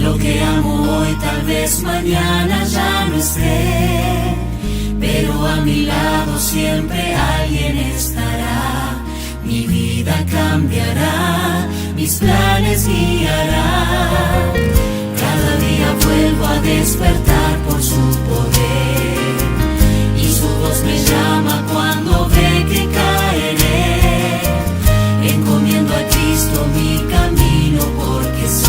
Lo que amo hoy tal vez mañana ya no esté, pero a mi lado siempre alguien estará. Mi vida cambiará, mis planes guiará. Cada día vuelvo a despertar por su poder, y su voz me llama cuando ve que caeré. Encomiendo a Cristo mi camino porque sé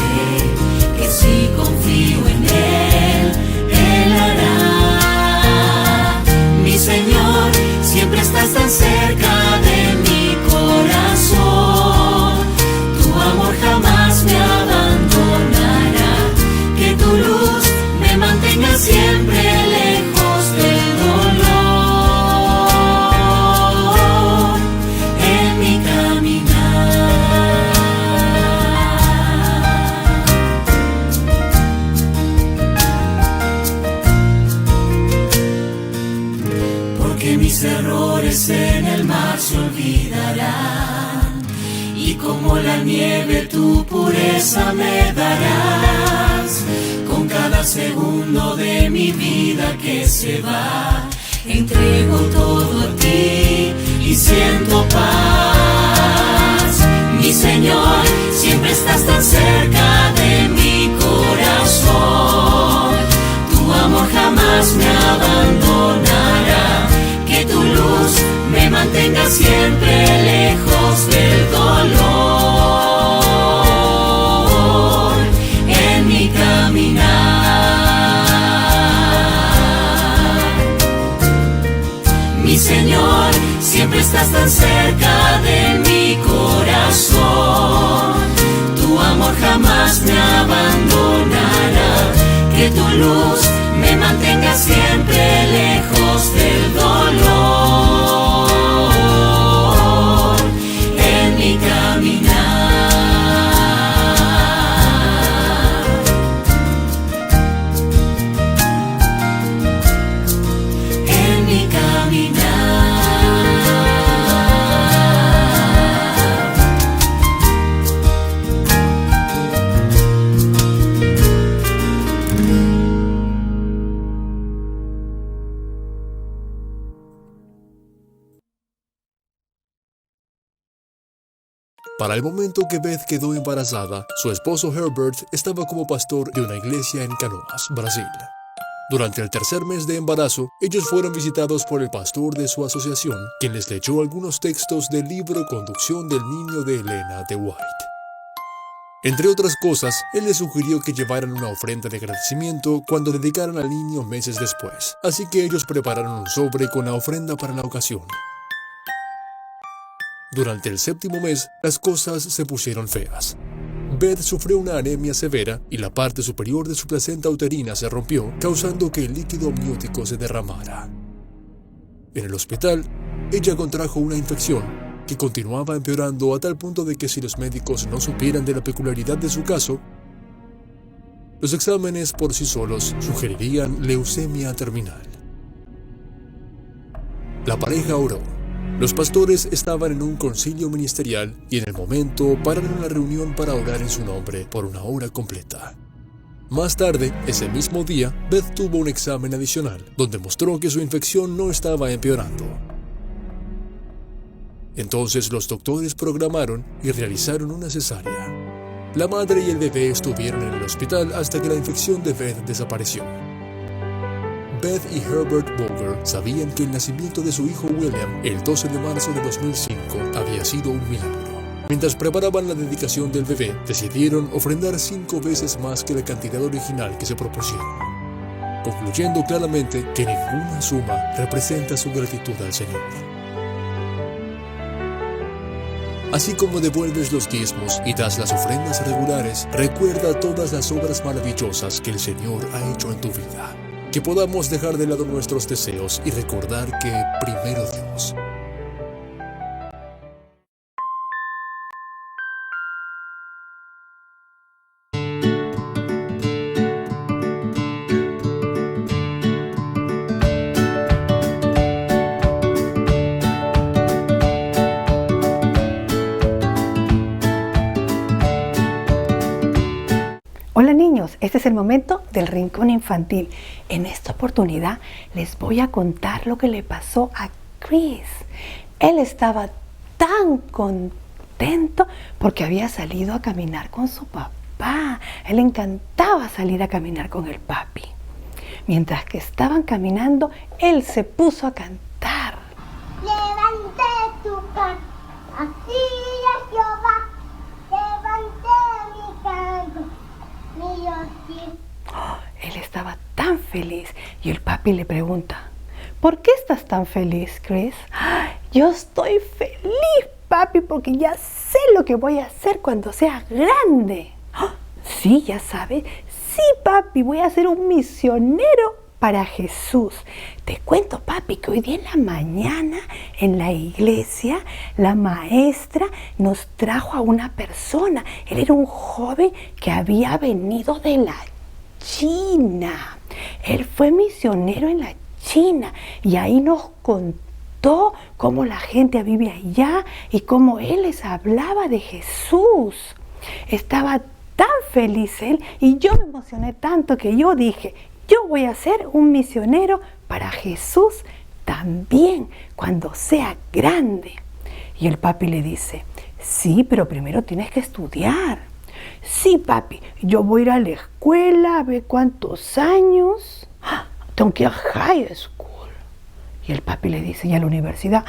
que si confío en Él, Él hará. Mi Señor, siempre estás tan cerca de mi corazón. Tu amor jamás me abandonará. Que tu luz me mantenga siempre lejos del dolor en mi caminar. Porque mis errores en el mar se olvidarán, y como la nieve tu pureza me darás. Con cada segundo de mi vida que se va, entrego todo a ti y siento paz. Mi Señor, siempre estás tan cerca de mi corazón. Tu amor jamás me abandonará. Que tu luz me mantenga siempre lejos del dolor en mi caminar. Mi Señor, siempre estás tan cerca de mi corazón. Tu amor jamás me abandonará. Que tu luz me mantenga siempre lejos del dolor en mi caminar. En mi caminar. Para el momento que Beth quedó embarazada, su esposo Herbert estaba como pastor de una iglesia en Canoas, Brasil. Durante el tercer mes de embarazo, ellos fueron visitados por el pastor de su asociación, quien les leyó algunos textos del libro Conducción del Niño de Elena de White. Entre otras cosas, él les sugirió que llevaran una ofrenda de agradecimiento cuando dedicaran al niño meses después, así que ellos prepararon un sobre con la ofrenda para la ocasión. Durante el séptimo mes, las cosas se pusieron feas. Beth sufrió una anemia severa y la parte superior de su placenta uterina se rompió, causando que el líquido amniótico se derramara. En el hospital, ella contrajo una infección que continuaba empeorando a tal punto de que si los médicos no supieran de la peculiaridad de su caso, los exámenes por sí solos sugerirían leucemia terminal. La pareja oró. Los pastores estaban en un concilio ministerial y en el momento pararon la reunión para orar en su nombre por una hora completa. Más tarde, ese mismo día, Beth tuvo un examen adicional, donde mostró que su infección no estaba empeorando. Entonces los doctores programaron y realizaron una cesárea. La madre y el bebé estuvieron en el hospital hasta que la infección de Beth desapareció. Beth y Herbert Boger sabían que el nacimiento de su hijo William, el 12 de marzo de 2005, había sido un milagro. Mientras preparaban la dedicación del bebé, decidieron ofrendar 5 veces más que la cantidad original que se propusieron, concluyendo claramente que ninguna suma representa su gratitud al Señor. Así como devuelves los diezmos y das las ofrendas regulares, recuerda todas las obras maravillosas que el Señor ha hecho en tu vida. Que podamos dejar de lado nuestros deseos y recordar que primero Dios. Hola niños, este es el momento del rincón infantil. En esta oportunidad les voy a contar lo que le pasó a Chris. Él estaba tan contento porque había salido a caminar con su papá. Él le encantaba salir a caminar con el papi. Mientras que estaban caminando, él se puso a cantar. Levanté tu pan, así es Jehová, levanté mi canto. Él estaba tan feliz y el papi le pregunta, ¿por qué estás tan feliz, Chris? Yo estoy feliz, papi, porque ya sé lo que voy a hacer cuando sea grande. Sí, ya sabes. Sí, papi, voy a ser un misionero para Jesús. Te cuento, papi, que hoy día en la mañana en la iglesia la maestra nos trajo a una persona. Él era un joven que había venido de la China. Él fue misionero en la China y ahí nos contó cómo la gente vive allá y cómo él les hablaba de Jesús. Estaba tan feliz él y yo me emocioné tanto que yo dije, yo voy a ser un misionero para Jesús también cuando sea grande. Y el papi le dice, sí, pero primero tienes que estudiar. Sí, papi, yo voy a ir a la escuela a ver cuántos años. Tengo que ir a high school. Y el papi le dice, y a la universidad,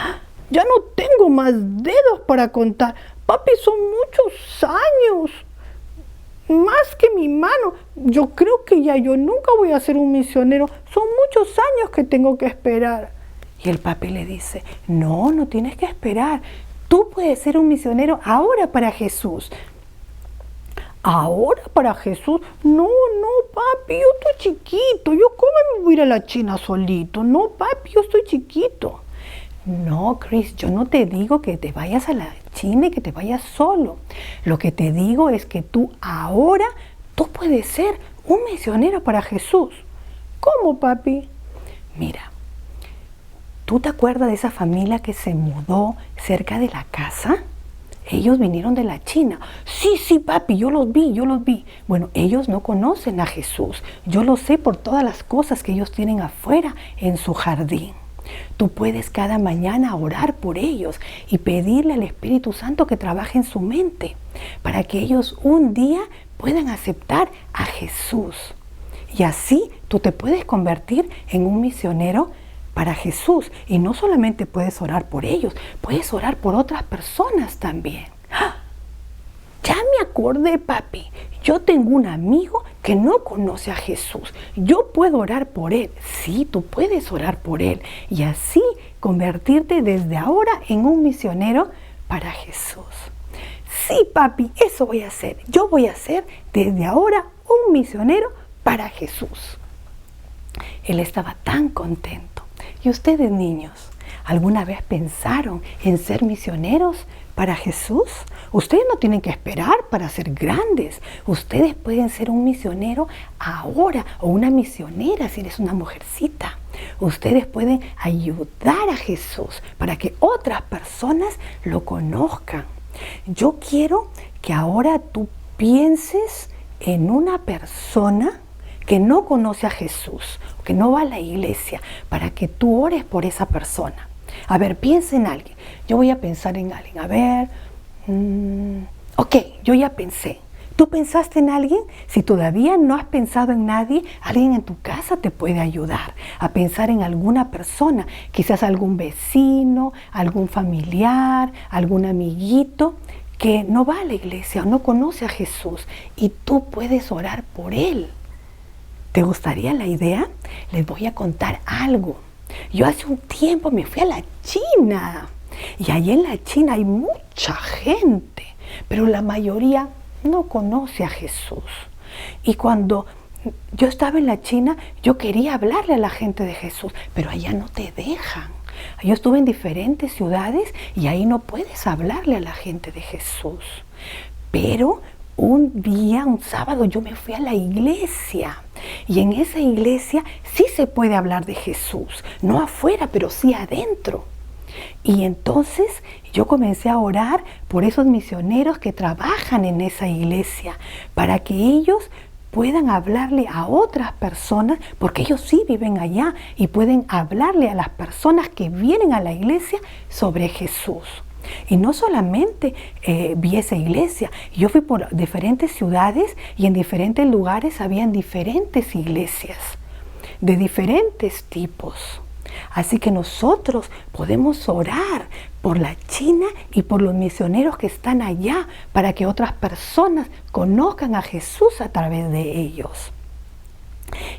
ya no tengo más dedos para contar. Papi, son muchos años. Más que mi mano. Yo creo que ya yo nunca voy a ser un misionero. Son muchos años que tengo que esperar. Y el papi le dice, no tienes que esperar. Tú puedes ser un misionero ahora para Jesús. ¿Ahora para Jesús? No, papi, yo estoy chiquito. ¿Yo cómo me voy a ir a la China solito? No, papi, yo estoy chiquito. No, Chris, yo no te digo que te vayas a la China y que te vayas solo. Lo que te digo es que tú puedes ser un misionero para Jesús. ¿Cómo, papi? Mira, ¿tú te acuerdas de esa familia que se mudó cerca de la casa? Ellos vinieron de la China. Sí, papi, yo los vi. Bueno, ellos no conocen a Jesús. Yo lo sé por todas las cosas que ellos tienen afuera en su jardín. Tú puedes cada mañana orar por ellos y pedirle al Espíritu Santo que trabaje en su mente para que ellos un día puedan aceptar a Jesús. Y así tú te puedes convertir en un misionero para Jesús. Y no solamente puedes orar por ellos, puedes orar por otras personas también. Ya me acordé, papi. Yo tengo un amigo que no conoce a Jesús. Yo puedo orar por él. Sí, tú puedes orar por él. Y así convertirte desde ahora en un misionero para Jesús. Sí, papi, eso voy a hacer. Yo voy a ser desde ahora un misionero para Jesús. Él estaba tan contento. ¿Y ustedes, niños, alguna vez pensaron en ser misioneros para Jesús? Ustedes no tienen que esperar para ser grandes. Ustedes pueden ser un misionero ahora o una misionera si eres una mujercita. Ustedes pueden ayudar a Jesús para que otras personas lo conozcan. Yo quiero que ahora tú pienses en una persona que no conoce a Jesús, que no va a la iglesia, para que tú ores por esa persona. A ver, piensa en alguien. Yo voy a pensar en alguien. A ver, ok, yo ya pensé. ¿Tú pensaste en alguien? Si todavía no has pensado en nadie, alguien en tu casa te puede ayudar a pensar en alguna persona, quizás algún vecino, algún familiar, algún amiguito que no va a la iglesia o no conoce a Jesús y tú puedes orar por él. ¿Te gustaría la idea? Les voy a contar algo. Yo hace un tiempo me fui a la China y allí en la China hay mucha gente, pero la mayoría no conoce a Jesús. Y cuando yo estaba en la China, yo quería hablarle a la gente de Jesús, pero allá no te dejan. Yo estuve en diferentes ciudades y ahí no puedes hablarle a la gente de Jesús. Pero un día, un sábado, yo me fui a la iglesia y en esa iglesia sí se puede hablar de Jesús, no afuera, pero sí adentro. Y entonces yo comencé a orar por esos misioneros que trabajan en esa iglesia para que ellos puedan hablarle a otras personas, porque ellos sí viven allá y pueden hablarle a las personas que vienen a la iglesia sobre Jesús. Y no solamente vi esa iglesia, yo fui por diferentes ciudades y en diferentes lugares habían diferentes iglesias de diferentes tipos. Así que nosotros podemos orar por la China y por los misioneros que están allá para que otras personas conozcan a Jesús a través de ellos.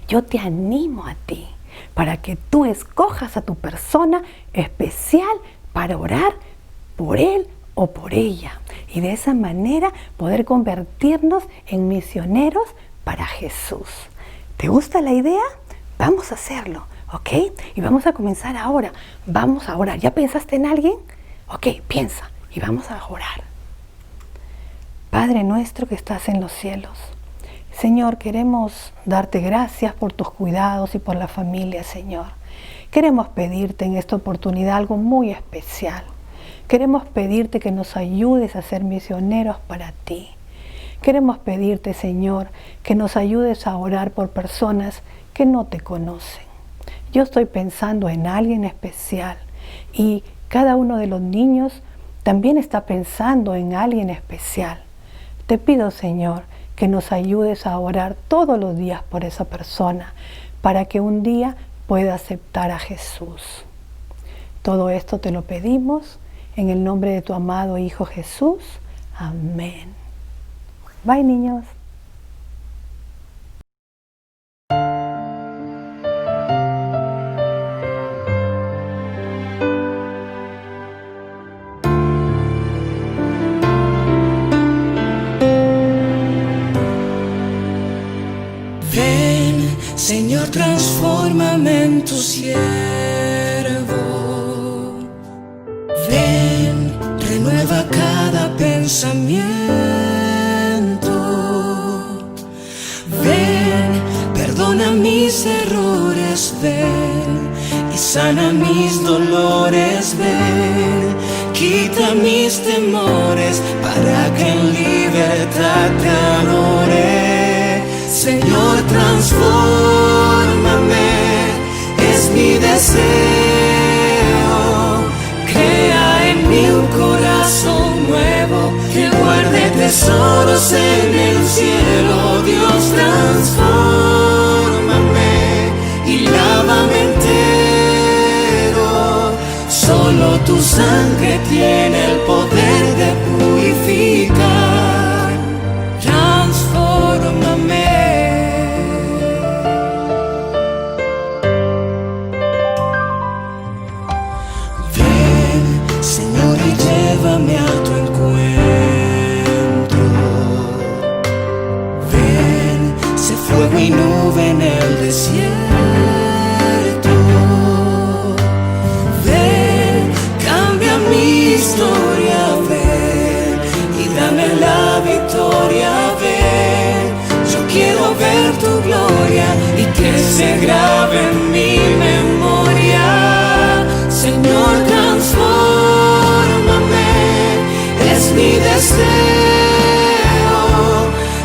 Yo te animo a ti para que tú escojas a tu persona especial para orar por él o por ella. Y de esa manera poder convertirnos en misioneros para Jesús. ¿Te gusta la idea? Vamos a hacerlo, ¿ok? Y vamos a comenzar ahora. Vamos a orar. ¿Ya pensaste en alguien? Ok, piensa y vamos a orar. Padre nuestro que estás en los cielos, Señor, queremos darte gracias por tus cuidados y por la familia, Señor. Queremos pedirte en esta oportunidad algo muy especial. Queremos pedirte que nos ayudes a ser misioneros para ti. Queremos pedirte, Señor, que nos ayudes a orar por personas que no te conocen. Yo estoy pensando en alguien especial y cada uno de los niños también está pensando en alguien especial. Te pido, Señor, que nos ayudes a orar todos los días por esa persona para que un día pueda aceptar a Jesús. Todo esto te lo pedimos en el nombre de tu amado Hijo Jesús. Amén. Bye, niños. Ven, Señor, transfórmame en tu siervo. Ven, renueva cada pensamiento. Ven, perdona mis errores. Ven y sana mis dolores. Ven, quita mis temores para que en libertad te adore. Señor, transfórmame, es mi deseo. Crea en mí un corazón nuevo que guarde tesoros en el cielo. Dios, transfórmame y lávame entero. Solo tu sangre tiene el poder de purificar. Transfórmame. Señor, y llévame a tu encuentro. Ven, sé fuego y nube en el desierto. Ven, cambia mi historia. Ven y dame la victoria. Ven, yo quiero ver tu gloria y que se grabe en mi memoria. Señor, transfórmame, es mi deseo.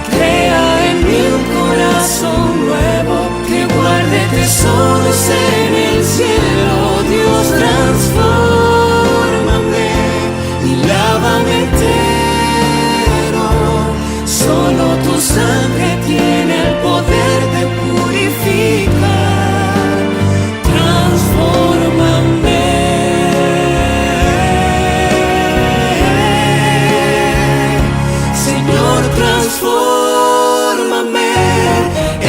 Crea en mí un corazón nuevo que guarde tesoros en el cielo. Dios, transfórmame y lávame entero. Solo tu sangre tiene el poder de purificar. Transfórmame. Transfórmame,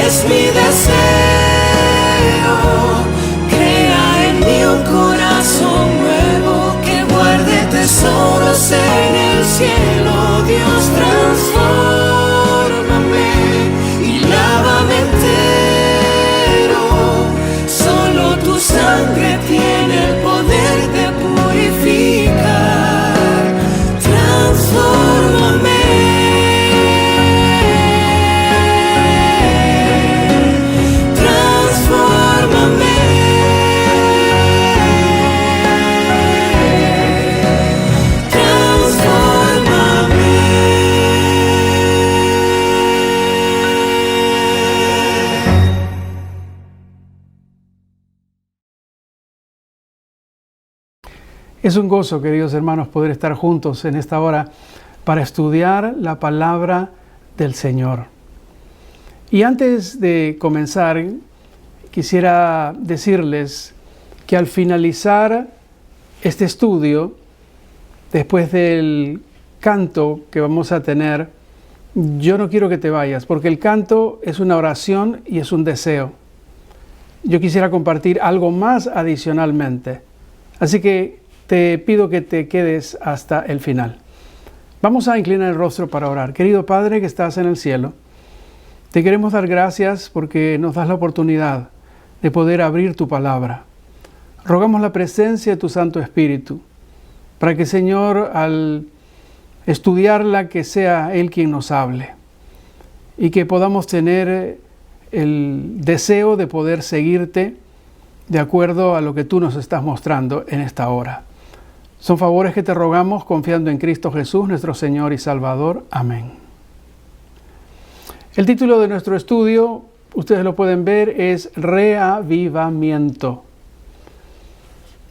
es mi deseo. Crea en mí un corazón nuevo que guarde tesoros en el cielo. Dios, transfórmame y lávame entero. Solo tu sangre tiene el poder de purificar. Transfórmame. Es un gozo, queridos hermanos, poder estar juntos en esta hora para estudiar la palabra del Señor. Y antes de comenzar, quisiera decirles que al finalizar este estudio, después del canto que vamos a tener, yo no quiero que te vayas, porque el canto es una oración y es un deseo. Yo quisiera compartir algo más adicionalmente. Así que te pido que te quedes hasta el final. Vamos a inclinar el rostro para orar. Querido Padre que estás en el cielo, te queremos dar gracias porque nos das la oportunidad de poder abrir tu palabra. Rogamos la presencia de tu Santo Espíritu, para que, Señor, al estudiarla, que sea Él quien nos hable, y que podamos tener el deseo de poder seguirte de acuerdo a lo que tú nos estás mostrando en esta hora. Son favores que te rogamos confiando en Cristo Jesús, nuestro Señor y Salvador. Amén. El título de nuestro estudio, ustedes lo pueden ver, es Reavivamiento.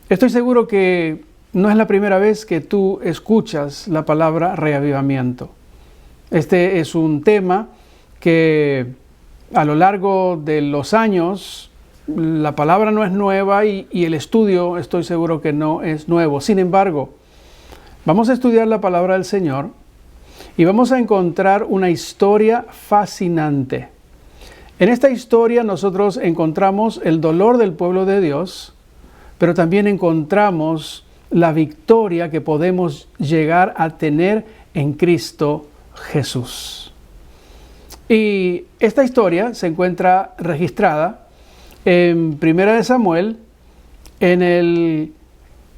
Estoy seguro que no es la primera vez que tú escuchas la palabra reavivamiento. Este es un tema que a lo largo de los años la palabra no es nueva y el estudio estoy seguro que no es nuevo. Sin embargo, vamos a estudiar la palabra del Señor y vamos a encontrar una historia fascinante. En esta historia nosotros encontramos el dolor del pueblo de Dios, pero también encontramos la victoria que podemos llegar a tener en Cristo Jesús. Y esta historia se encuentra registrada en 1 Samuel, en el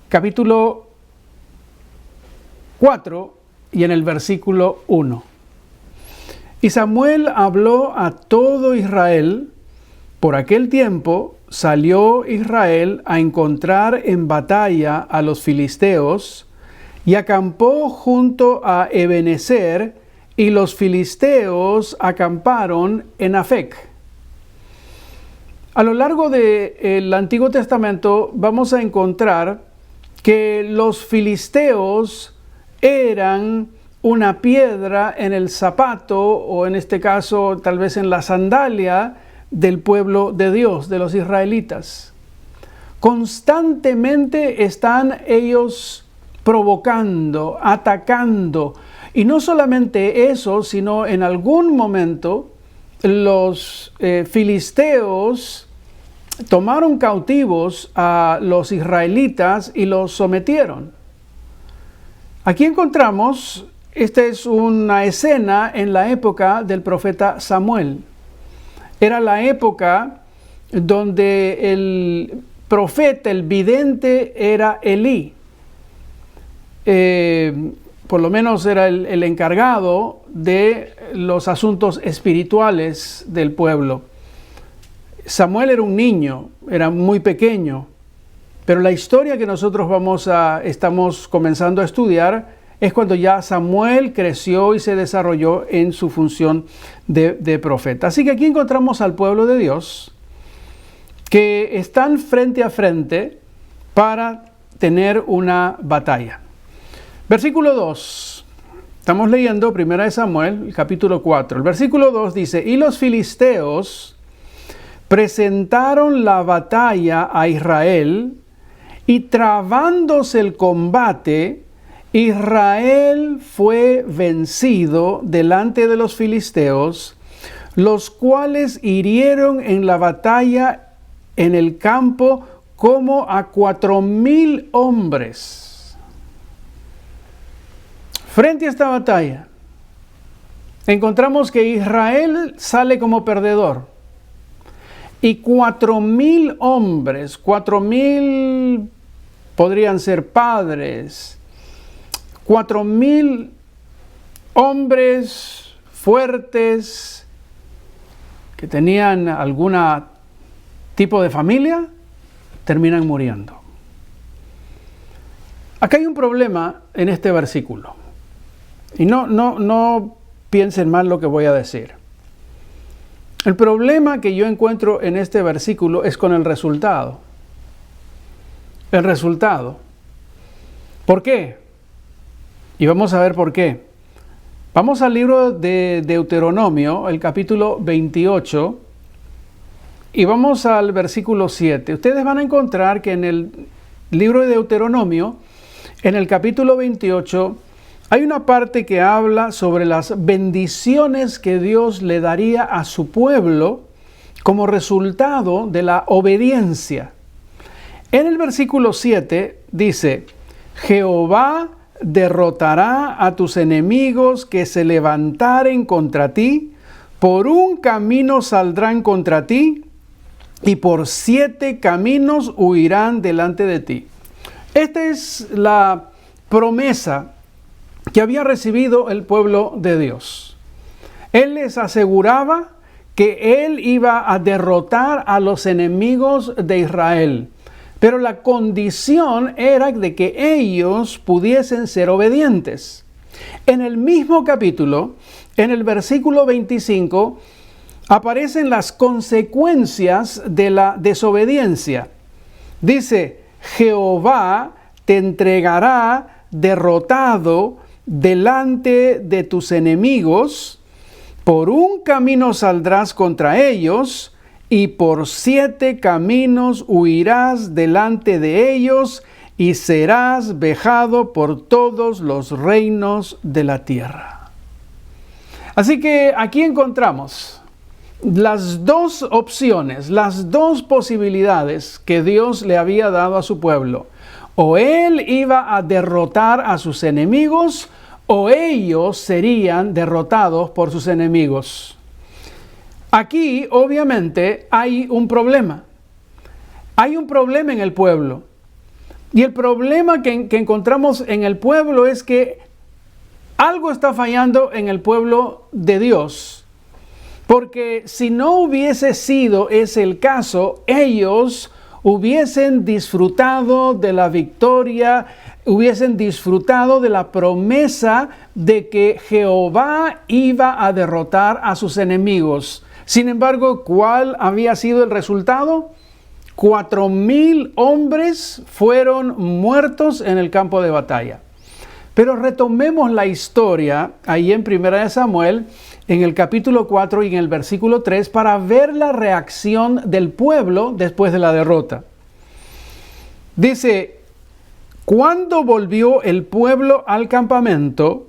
capítulo 4 y en el versículo 1. Y Samuel habló a todo Israel. Por aquel tiempo salió Israel a encontrar en batalla a los filisteos y acampó junto a Ebenezer, y los filisteos acamparon en Afec. A lo largo del Antiguo Testamento vamos a encontrar que los filisteos eran una piedra en el zapato, o en este caso tal vez en la sandalia del pueblo de Dios, de los israelitas. Constantemente están ellos provocando, atacando, y no solamente eso, sino en algún momento los filisteos tomaron cautivos a los israelitas y los sometieron. Aquí encontramos, esta es una escena en la época del profeta Samuel. Era la época donde el profeta, el vidente, era Elí. Por lo menos era el encargado de los asuntos espirituales del pueblo. Samuel era un niño, era muy pequeño, pero la historia que nosotros estamos comenzando a estudiar es cuando ya Samuel creció y se desarrolló en su función de profeta. Así que aquí encontramos al pueblo de Dios que están frente a frente para tener una batalla. Versículo 2. Estamos leyendo 1 Samuel, el capítulo 4. El versículo 2 dice: y los filisteos presentaron la batalla a Israel, y trabándose el combate, Israel fue vencido delante de los filisteos, los cuales hirieron en la batalla en el campo como a 4,000 hombres. Frente a esta batalla, encontramos que Israel sale como perdedor. Y 4,000 hombres, 4,000 podrían ser padres, 4,000 hombres fuertes que tenían algún tipo de familia, terminan muriendo. Acá hay un problema en este versículo. Y no piensen mal lo que voy a decir. El problema que yo encuentro en este versículo es con el resultado. El resultado. ¿Por qué? Y vamos a ver por qué. Vamos al libro de Deuteronomio, el capítulo 28, y vamos al versículo 7. Ustedes van a encontrar que en el libro de Deuteronomio, en el capítulo 28, hay una parte que habla sobre las bendiciones que Dios le daría a su pueblo como resultado de la obediencia. En el versículo 7 dice: Jehová derrotará a tus enemigos que se levantaren contra ti, por un camino saldrán contra ti, y por 7 caminos huirán delante de ti. Esta es la promesa que había recibido el pueblo de Dios. Él les aseguraba que Él iba a derrotar a los enemigos de Israel. Pero la condición era de que ellos pudiesen ser obedientes. En el mismo capítulo, en el versículo 25, aparecen las consecuencias de la desobediencia. Dice: Jehová te entregará derrotado delante de tus enemigos, por un camino saldrás contra ellos, y por 7 caminos huirás delante de ellos, y serás vejado por todos los reinos de la tierra. Así que aquí encontramos las dos opciones, las dos posibilidades que Dios le había dado a su pueblo. O Él iba a derrotar a sus enemigos, o ellos serían derrotados por sus enemigos. Aquí, obviamente, hay un problema. Hay un problema en el pueblo. Y el problema que encontramos en el pueblo es que algo está fallando en el pueblo de Dios. Porque si no hubiese sido ese el caso, ellos hubiesen disfrutado de la victoria, hubiesen disfrutado de la promesa de que Jehová iba a derrotar a sus enemigos. Sin embargo, ¿cuál había sido el resultado? 4,000 hombres fueron muertos en el campo de batalla. Pero retomemos la historia ahí en 1 Samuel, en el capítulo 4 y en el versículo 3, para ver la reacción del pueblo después de la derrota. Dice: cuando volvió el pueblo al campamento,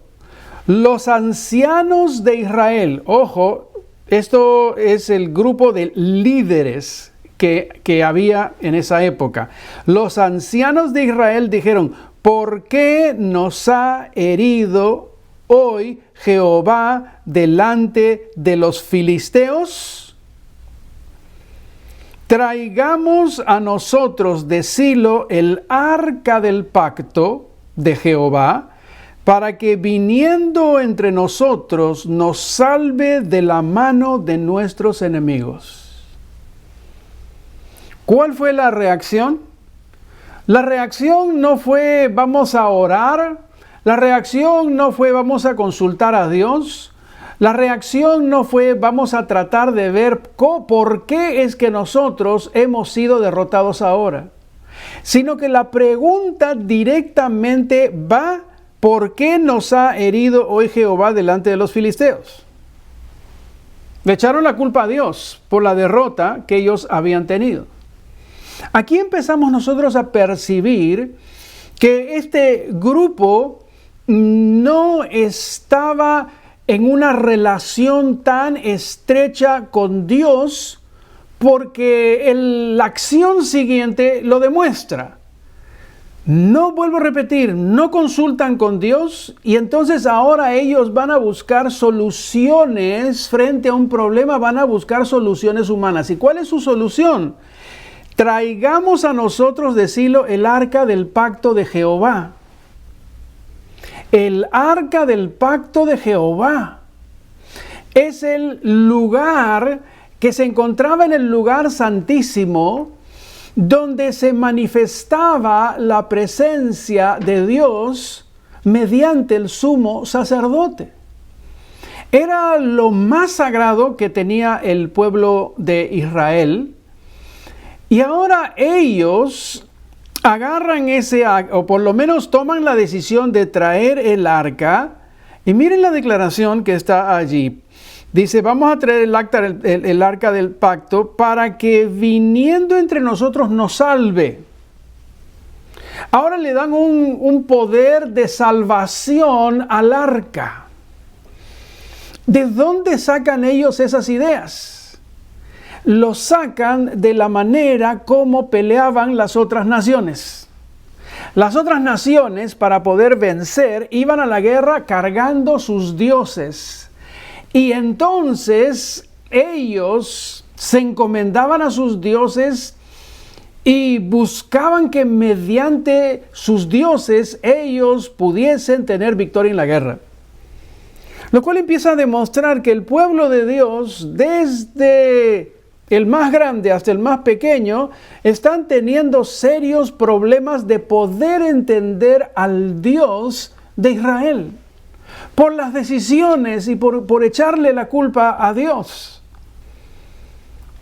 los ancianos de Israel, ojo, esto es el grupo de líderes que había en esa época. Los ancianos de Israel dijeron: ¿por qué nos ha herido hoy Jehová delante de los filisteos? Traigamos a nosotros de Silo el arca del pacto de Jehová, para que viniendo entre nosotros nos salve de la mano de nuestros enemigos. ¿Cuál fue la reacción? La reacción no fue vamos a orar, la reacción no fue vamos a consultar a Dios, la reacción no fue vamos a tratar de ver por qué es que nosotros hemos sido derrotados ahora, sino que la pregunta directamente va: ¿por qué nos ha herido hoy Jehová delante de los filisteos? Le echaron la culpa a Dios por la derrota que ellos habían tenido. Aquí empezamos nosotros a percibir que este grupo no estaba en una relación tan estrecha con Dios, porque la acción siguiente lo demuestra. No, vuelvo a repetir, no consultan con Dios, y entonces ahora ellos van a buscar soluciones frente a un problema, van a buscar soluciones humanas. ¿Y cuál es su solución? Traigamos a nosotros de Silo el arca del pacto de Jehová. El arca del pacto de Jehová es el lugar que se encontraba en el lugar santísimo, donde se manifestaba la presencia de Dios mediante el sumo sacerdote. Era lo más sagrado que tenía el pueblo de Israel. Y ahora ellos agarran o por lo menos toman la decisión de traer el arca. Y miren la declaración que está allí. Dice, vamos a traer el arca del pacto para que viniendo entre nosotros nos salve. Ahora le dan un poder de salvación al arca. ¿De dónde sacan ellos esas ideas? Lo sacan de la manera como peleaban las otras naciones. Las otras naciones, para poder vencer, iban a la guerra cargando sus dioses. Y entonces ellos se encomendaban a sus dioses y buscaban que mediante sus dioses ellos pudiesen tener victoria en la guerra. Lo cual empieza a demostrar que el pueblo de Dios, desde el más grande hasta el más pequeño, están teniendo serios problemas de poder entender al Dios de Israel. Por las decisiones y por echarle la culpa a Dios.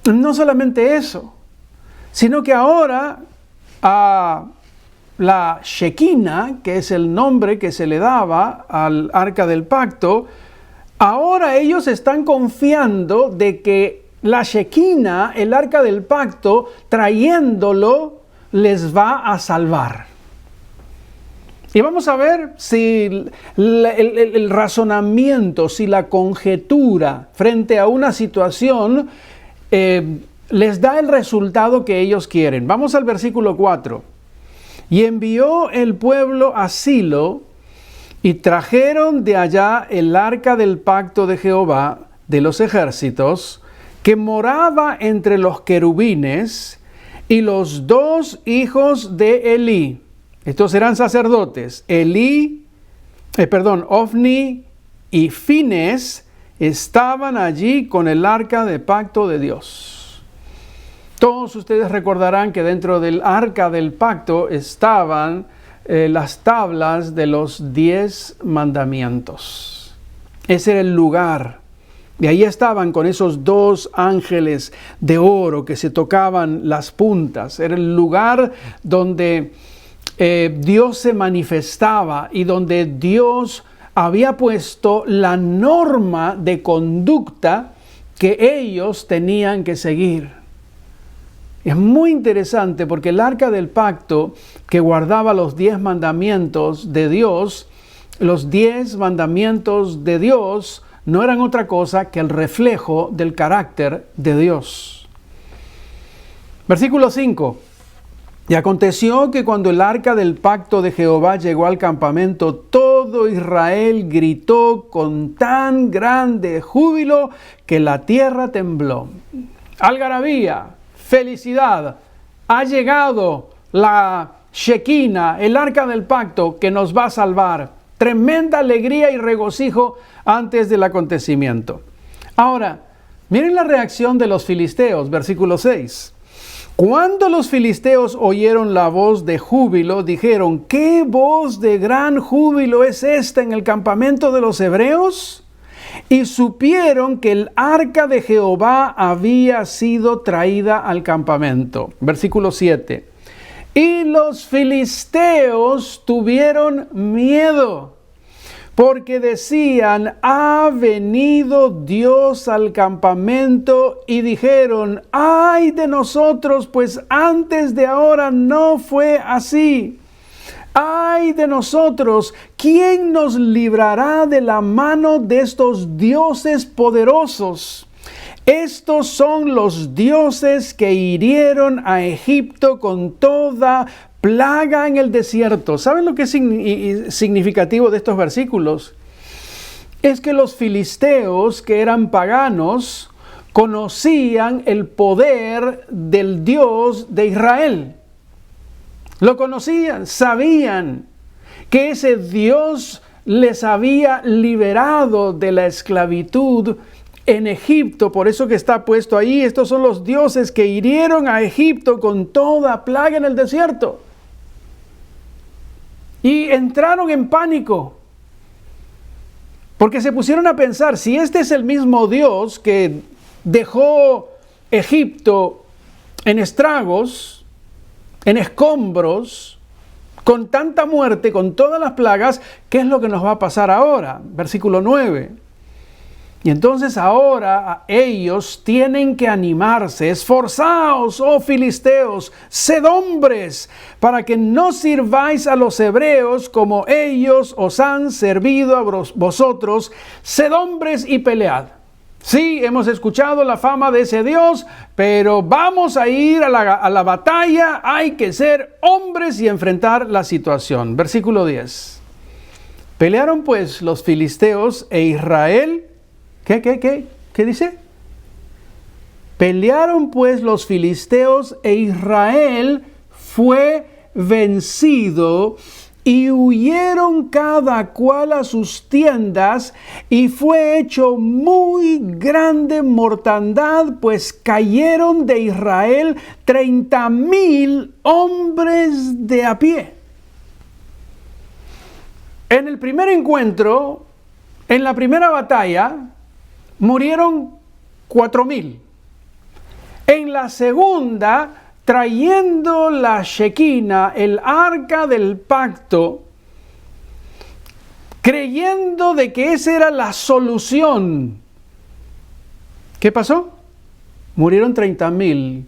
No solamente eso, sino que ahora a la Shekinah, que es el nombre que se le daba al arca del pacto, ahora ellos están confiando de que la Shekinah, el arca del pacto, trayéndolo, les va a salvar. Y vamos a ver si el razonamiento, si la conjetura frente a una situación les da el resultado que ellos quieren. Vamos al versículo 4. Y envió el pueblo a Silo y trajeron de allá el arca del pacto de Jehová de los ejércitos, que moraba entre los querubines, y los dos hijos de Elí. Estos eran sacerdotes. Ofni y Fines estaban allí con el arca de pacto de Dios. Todos ustedes recordarán que dentro del arca del pacto estaban las tablas de los 10 mandamientos. Ese era el lugar. Y ahí estaban con esos 2 ángeles de oro que se tocaban las puntas. Era el lugar donde Dios se manifestaba y donde Dios había puesto la norma de conducta que ellos tenían que seguir. Es muy interesante porque el arca del pacto que guardaba los 10 mandamientos de Dios, los 10 mandamientos de Dios no eran otra cosa que el reflejo del carácter de Dios. Versículo 5. Y aconteció que cuando el arca del pacto de Jehová llegó al campamento, todo Israel gritó con tan grande júbilo que la tierra tembló. Algarabía, felicidad, ha llegado la Shekinah, el arca del pacto que nos va a salvar. Tremenda alegría y regocijo antes del acontecimiento. Ahora, miren la reacción de los filisteos, versículo 6. Cuando los filisteos oyeron la voz de júbilo, dijeron, ¿qué voz de gran júbilo es esta en el campamento de los hebreos? Y supieron que el arca de Jehová había sido traída al campamento. Versículo 7. Y los filisteos tuvieron miedo, porque decían, ha venido Dios al campamento, y dijeron, ay de nosotros, pues antes de ahora no fue así. Ay de nosotros, ¿quién nos librará de la mano de estos dioses poderosos? Estos son los dioses que hirieron a Egipto con toda plaga en el desierto. ¿Saben lo que es significativo de estos versículos? Es que los filisteos, que eran paganos, conocían el poder del Dios de Israel. Lo conocían, sabían que ese Dios les había liberado de la esclavitud en Egipto. Por eso que está puesto ahí, estos son los dioses que hirieron a Egipto con toda plaga en el desierto. Y entraron en pánico, porque se pusieron a pensar, si este es el mismo Dios que dejó Egipto en estragos, en escombros, con tanta muerte, con todas las plagas, ¿qué es lo que nos va a pasar ahora? Versículo 9. Y entonces ahora ellos tienen que animarse. Esforzaos, oh filisteos, sed hombres, para que no sirváis a los hebreos como ellos os han servido a vosotros. Sed hombres y pelead. Sí, hemos escuchado la fama de ese Dios, pero vamos a ir a la batalla. Hay que ser hombres y enfrentar la situación. Versículo 10. Pelearon pues los filisteos e Israel. ¿Qué dice? Pelearon pues los filisteos e Israel fue vencido y huyeron cada cual a sus tiendas y fue hecho muy grande mortandad, pues cayeron de Israel 30,000 hombres de a pie. En el primer encuentro, en la primera batalla, murieron 4,000. En la segunda, trayendo la Shekinah, el arca del pacto, creyendo de que esa era la solución, ¿qué pasó? Murieron 30,000.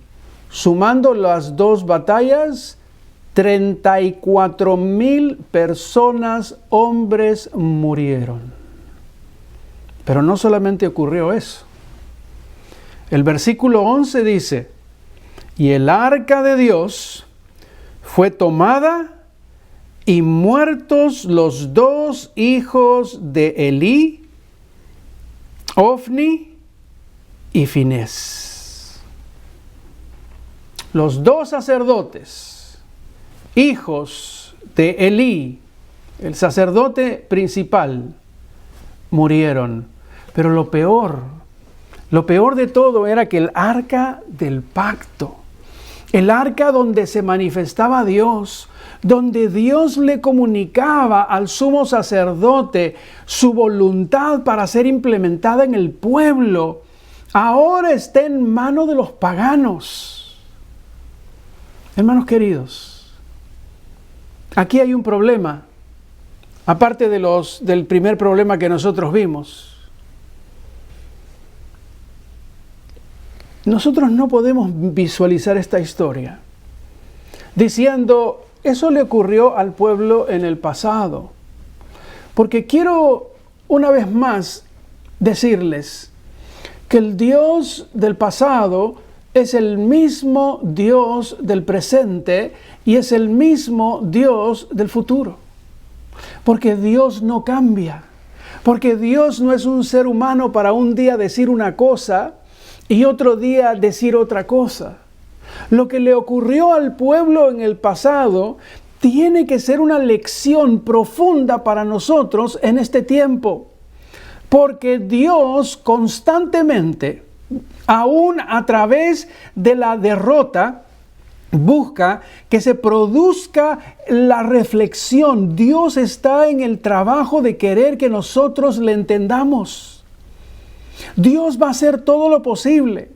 Sumando las dos batallas, 34,000 personas, hombres, murieron. Pero no solamente ocurrió eso. El versículo 11 dice, y el arca de Dios fue tomada y muertos los dos hijos de Elí, Ofni y Finés. Los dos sacerdotes, hijos de Elí, el sacerdote principal, murieron. Pero lo peor de todo era que el arca del pacto, el arca donde se manifestaba Dios, donde Dios le comunicaba al sumo sacerdote su voluntad para ser implementada en el pueblo, ahora está en manos de los paganos. Hermanos queridos, aquí hay un problema, aparte del primer problema que nosotros vimos. Nosotros no podemos visualizar esta historia diciendo, eso le ocurrió al pueblo en el pasado. Porque quiero una vez más decirles que el Dios del pasado es el mismo Dios del presente y es el mismo Dios del futuro. Porque Dios no cambia. Porque Dios no es un ser humano para un día decir una cosa y otro día decir otra cosa. Lo que le ocurrió al pueblo en el pasado tiene que ser una lección profunda para nosotros en este tiempo. Porque Dios constantemente, aún a través de la derrota, busca que se produzca la reflexión. Dios está en el trabajo de querer que nosotros le entendamos. Dios va a hacer todo lo posible.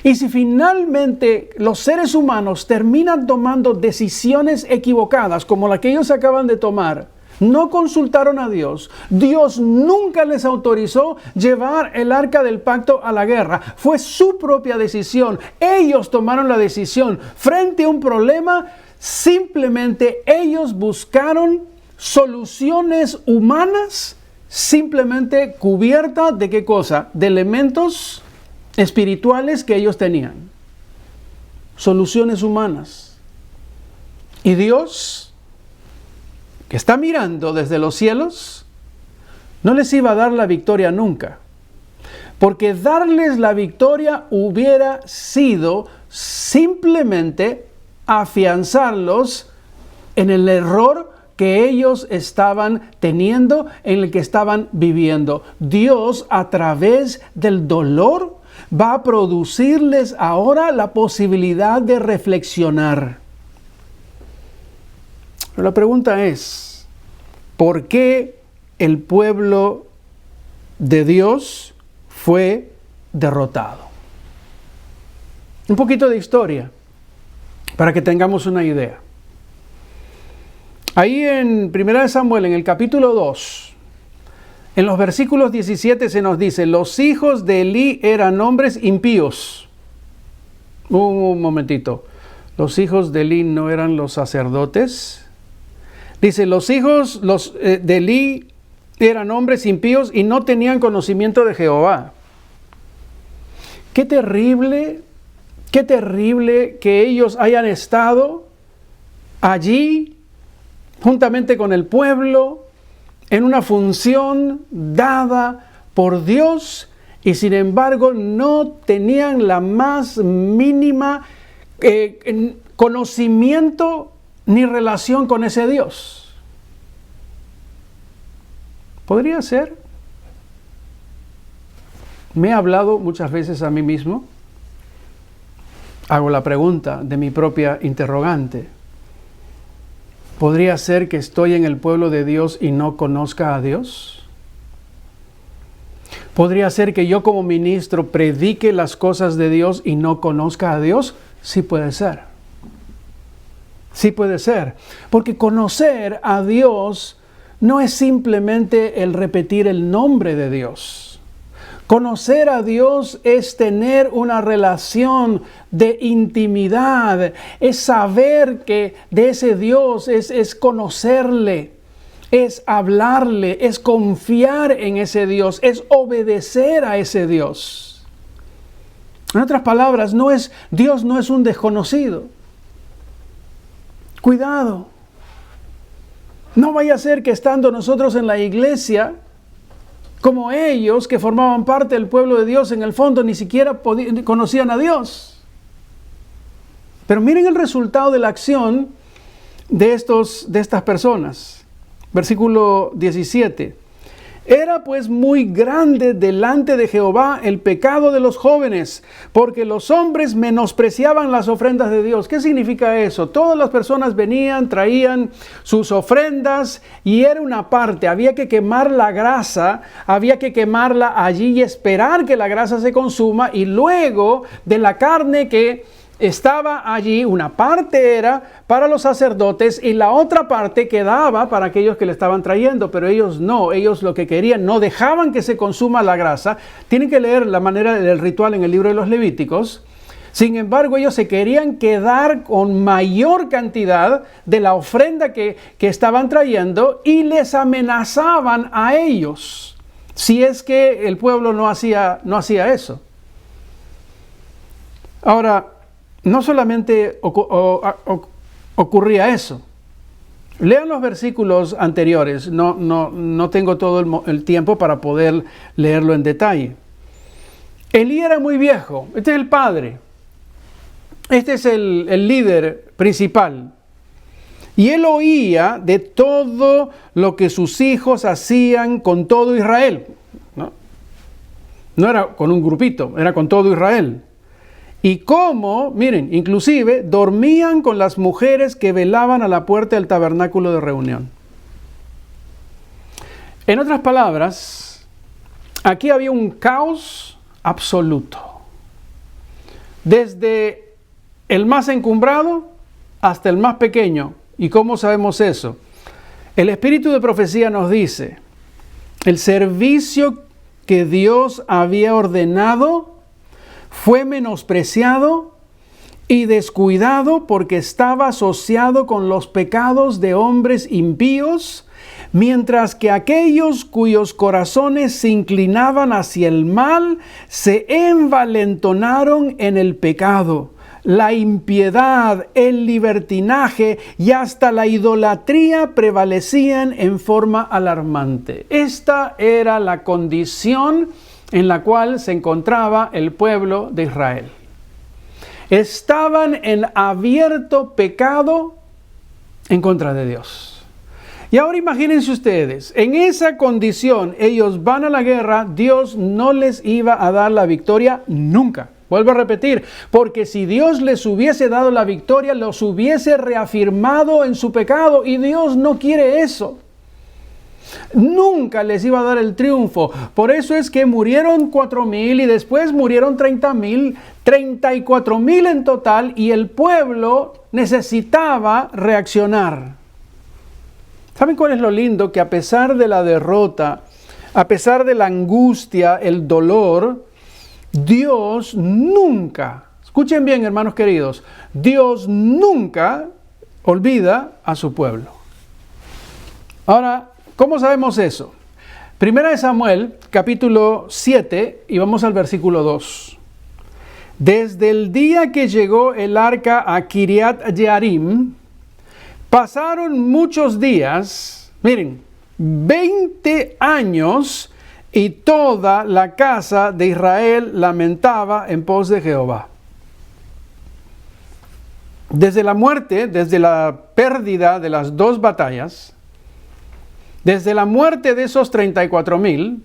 Y si finalmente los seres humanos terminan tomando decisiones equivocadas, como la que ellos acaban de tomar, no consultaron a Dios. Dios nunca les autorizó llevar el arca del pacto a la guerra. Fue su propia decisión. Ellos tomaron la decisión. Frente a un problema, simplemente ellos buscaron soluciones humanas, simplemente cubierta de ¿qué cosa? De elementos espirituales que ellos tenían. Soluciones humanas. Y Dios, que está mirando desde los cielos, no les iba a dar la victoria nunca. Porque darles la victoria hubiera sido simplemente afianzarlos en el error que ellos estaban teniendo, en el que estaban viviendo. Dios, a través del dolor, va a producirles ahora la posibilidad de reflexionar. Pero la pregunta es, ¿por qué el pueblo de Dios fue derrotado? Un poquito de historia. para que tengamos una idea. Ahí en 1 Samuel, en el capítulo 2, en los versículos 17 se nos dice, los hijos de Elí eran hombres impíos. Un momentito, los hijos de Elí no eran los sacerdotes. Dice, los hijos de Elí eran hombres impíos y no tenían conocimiento de Jehová. Qué terrible que ellos hayan estado allí juntamente con el pueblo en una función dada por Dios y sin embargo no tenían la más mínima conocimiento ni relación con ese Dios. ¿Podría ser? Me he hablado muchas veces a mí mismo. Hago la pregunta de mi propia interrogante. ¿Podría ser que estoy en el pueblo de Dios y no conozca a Dios? ¿Podría ser que yo como ministro predique las cosas de Dios y no conozca a Dios? Sí puede ser. Sí puede ser. Porque conocer a Dios no es simplemente el repetir el nombre de Dios. Conocer a Dios es tener una relación de intimidad, es saber que de ese Dios, es conocerle, es hablarle, es confiar en ese Dios, es obedecer a ese Dios. En otras palabras, Dios no es un desconocido. Cuidado. No vaya a ser que estando nosotros en la iglesia, como ellos que formaban parte del pueblo de Dios, en el fondo ni siquiera conocían a Dios. Pero miren el resultado de la acción de estas personas. Versículo 17. Era pues muy grande delante de Jehová el pecado de los jóvenes, porque los hombres menospreciaban las ofrendas de Dios. ¿Qué significa eso? Todas las personas venían, traían sus ofrendas y era una parte. Había que quemar la grasa, había que quemarla allí y esperar que la grasa se consuma y luego de la carne que estaba allí, una parte era para los sacerdotes y la otra parte quedaba para aquellos que le estaban trayendo, pero ellos no, ellos lo que querían, no dejaban que se consuma la grasa. Tienen que leer la manera del ritual en el libro de los Levíticos. Sin embargo, ellos se querían quedar con mayor cantidad de la ofrenda que estaban trayendo y les amenazaban a ellos si es que el pueblo no hacía eso. Ahora, no solamente ocurría eso. Lean los versículos anteriores. No tengo todo el tiempo para poder leerlo en detalle. Elí era muy viejo. Este es el padre. Este es el líder principal. Y él oía de todo lo que sus hijos hacían con todo Israel. No era con un grupito, era con todo Israel. Y cómo, miren, inclusive dormían con las mujeres que velaban a la puerta del tabernáculo de reunión. En otras palabras, aquí había un caos absoluto. Desde el más encumbrado hasta el más pequeño. ¿Y cómo sabemos eso? El espíritu de profecía nos dice, el servicio que Dios había ordenado fue menospreciado y descuidado porque estaba asociado con los pecados de hombres impíos, mientras que aquellos cuyos corazones se inclinaban hacia el mal se envalentonaron en el pecado, la impiedad, el libertinaje y hasta la idolatría prevalecían en forma alarmante. Esta era la condición en la cual se encontraba el pueblo de Israel. Estaban en abierto pecado en contra de Dios. Y ahora imagínense ustedes, en esa condición ellos van a la guerra, Dios no les iba a dar la victoria nunca. Vuelvo a repetir, porque si Dios les hubiese dado la victoria, los hubiese reafirmado en su pecado y Dios no quiere eso. Nunca les iba a dar el triunfo. Por eso es que murieron 4,000 y después murieron 30,000, 34,000 en total, y el pueblo necesitaba reaccionar. ¿Saben cuál es lo lindo? Que a pesar de la derrota, a pesar de la angustia, el dolor, Dios nunca, escuchen bien, hermanos queridos, Dios nunca olvida a su pueblo. Ahora, ¿cómo sabemos eso? Primera de Samuel, capítulo 7, y vamos al versículo 2. Desde el día que llegó el arca a Kiriat Jearim, pasaron muchos días, miren, 20 años, y toda la casa de Israel lamentaba en pos de Jehová. Desde la muerte, desde la pérdida de las 2 batallas, desde la muerte de esos 34,000,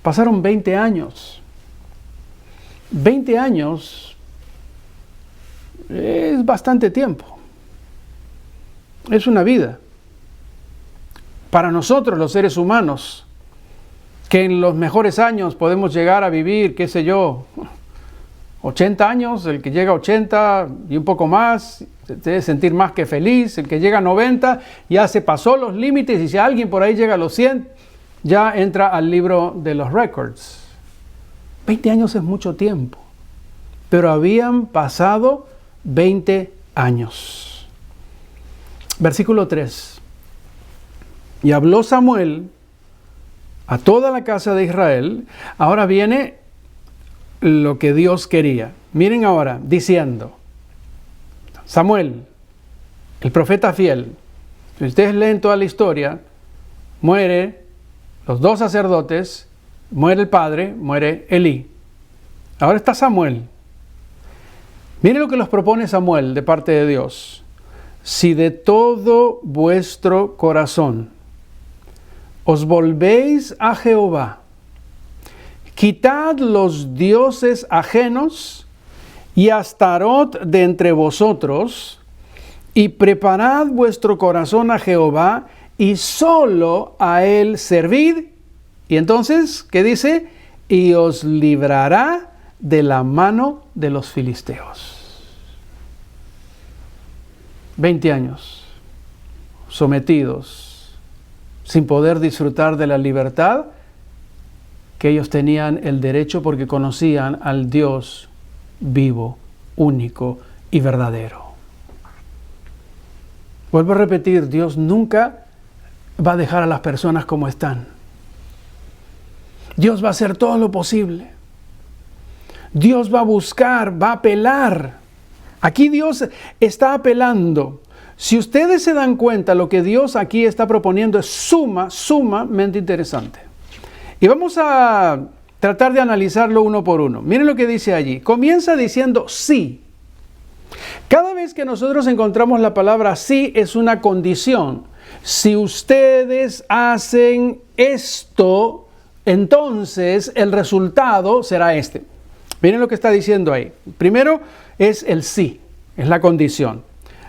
pasaron 20 años. 20 años es bastante tiempo. Es una vida. Para nosotros, los seres humanos, que en los mejores años podemos llegar a vivir, qué sé yo, 80 años, el que llega a 80 y un poco más, se debe sentir más que feliz. El que llega a 90 ya se pasó los límites, y si alguien por ahí llega a los 100, ya entra al libro de los récords. 20 años es mucho tiempo, pero habían pasado 20 años. Versículo 3. Y habló Samuel a toda la casa de Israel. Ahora viene lo que Dios quería. Miren ahora, diciendo, Samuel, el profeta fiel, si ustedes leen toda la historia, muere los 2 sacerdotes, muere el padre, muere Elí. Ahora está Samuel. Miren lo que nos propone Samuel de parte de Dios. Si de todo vuestro corazón os volvéis a Jehová, quitad los dioses ajenos y Astarot de entre vosotros, y preparad vuestro corazón a Jehová, y solo a él servid. Y entonces, ¿qué dice? Y os librará de la mano de los filisteos. 20 años sometidos, sin poder disfrutar de la libertad que ellos tenían el derecho, porque conocían al Dios vivo, único y verdadero. Vuelvo a repetir, Dios nunca va a dejar a las personas como están. Dios va a hacer todo lo posible. Dios va a buscar, va a apelar. Aquí Dios está apelando. Si ustedes se dan cuenta, lo que Dios aquí está proponiendo es sumamente interesante. Y vamos a tratar de analizarlo uno por uno. Miren lo que dice allí. Comienza diciendo sí. Cada vez que nosotros encontramos la palabra sí, es una condición. Si ustedes hacen esto, entonces el resultado será este. Miren lo que está diciendo ahí. Primero es el sí, es la condición.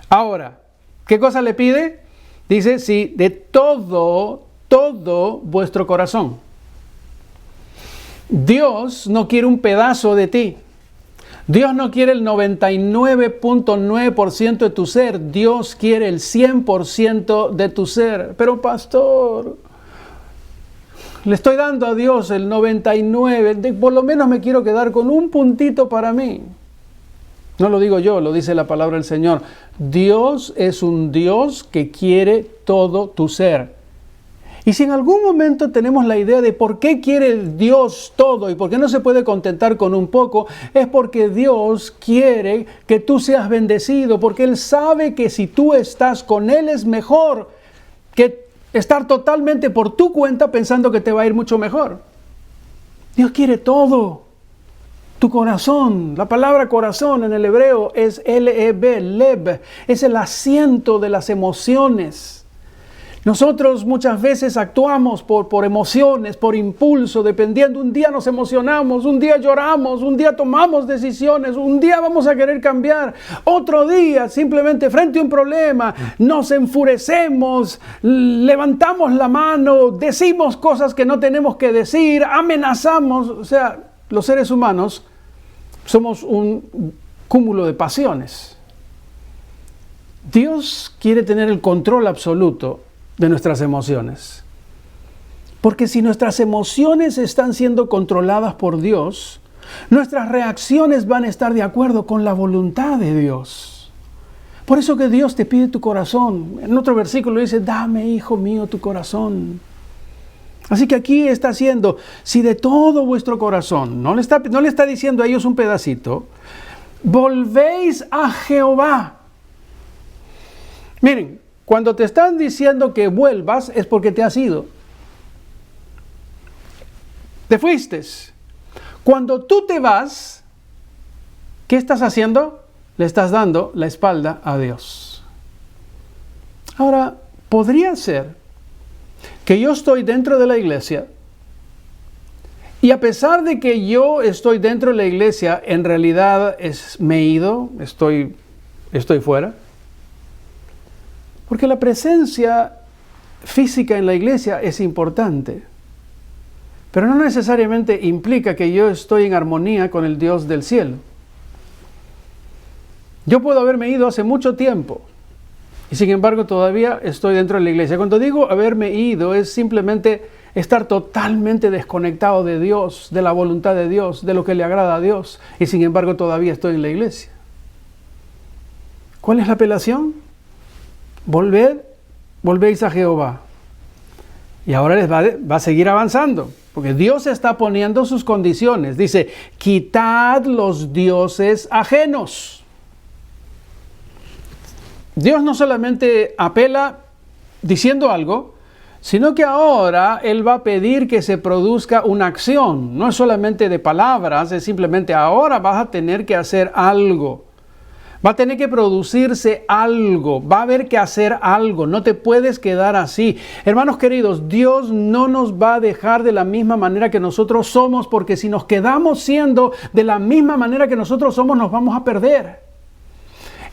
Ahora, ¿qué cosa le pide? Dice sí, de todo vuestro corazón. Dios no quiere un pedazo de ti. Dios no quiere el 99.9% de tu ser. Dios quiere el 100% de tu ser. Pero pastor, le estoy dando a Dios el 99%. Por lo menos me quiero quedar con un puntito para mí. No lo digo yo, lo dice la palabra del Señor. Dios es un Dios que quiere todo tu ser. Y si en algún momento tenemos la idea de por qué quiere Dios todo y por qué no se puede contentar con un poco, es porque Dios quiere que tú seas bendecido, porque Él sabe que si tú estás con Él es mejor que estar totalmente por tu cuenta pensando que te va a ir mucho mejor. Dios quiere todo. Tu corazón, la palabra corazón en el hebreo es L-E-B, lev, es el asiento de las emociones. Nosotros muchas veces actuamos por emociones, por impulso, dependiendo. Un día nos emocionamos, un día lloramos, un día tomamos decisiones, un día vamos a querer cambiar, otro día simplemente frente a un problema nos enfurecemos, levantamos la mano, decimos cosas que no tenemos que decir, amenazamos. O sea, los seres humanos somos un cúmulo de pasiones. Dios quiere tener el control absoluto de nuestras emociones. Porque si nuestras emociones están siendo controladas por Dios, nuestras reacciones van a estar de acuerdo con la voluntad de Dios. Por eso que Dios te pide tu corazón. En otro versículo dice, dame, hijo mío, tu corazón. Así que aquí está haciendo, si de todo vuestro corazón, no le está diciendo a ellos un pedacito, volvéis a Jehová. Miren, cuando te están diciendo que vuelvas es porque te has ido. Te fuiste. Cuando tú te vas, ¿qué estás haciendo? Le estás dando la espalda a Dios. Ahora, podría ser que yo estoy dentro de la iglesia y a pesar de que yo estoy dentro de la iglesia, en realidad me he ido, estoy fuera. Porque la presencia física en la iglesia es importante, pero no necesariamente implica que yo estoy en armonía con el Dios del cielo. Yo puedo haberme ido hace mucho tiempo y sin embargo todavía estoy dentro de la iglesia. Cuando digo haberme ido es simplemente estar totalmente desconectado de Dios, de la voluntad de Dios, de lo que le agrada a Dios, y sin embargo todavía estoy en la iglesia. ¿Cuál es la apelación? Volvéis a Jehová. Y ahora les va a seguir avanzando, porque Dios está poniendo sus condiciones. Dice, quitad los dioses ajenos. Dios no solamente apela diciendo algo, sino que ahora Él va a pedir que se produzca una acción. No es solamente de palabras, es simplemente ahora vas a tener que hacer algo. Va a tener que producirse algo, va a haber que hacer algo, no te puedes quedar así. Hermanos queridos, Dios no nos va a dejar de la misma manera que nosotros somos, porque si nos quedamos siendo de la misma manera que nosotros somos, nos vamos a perder.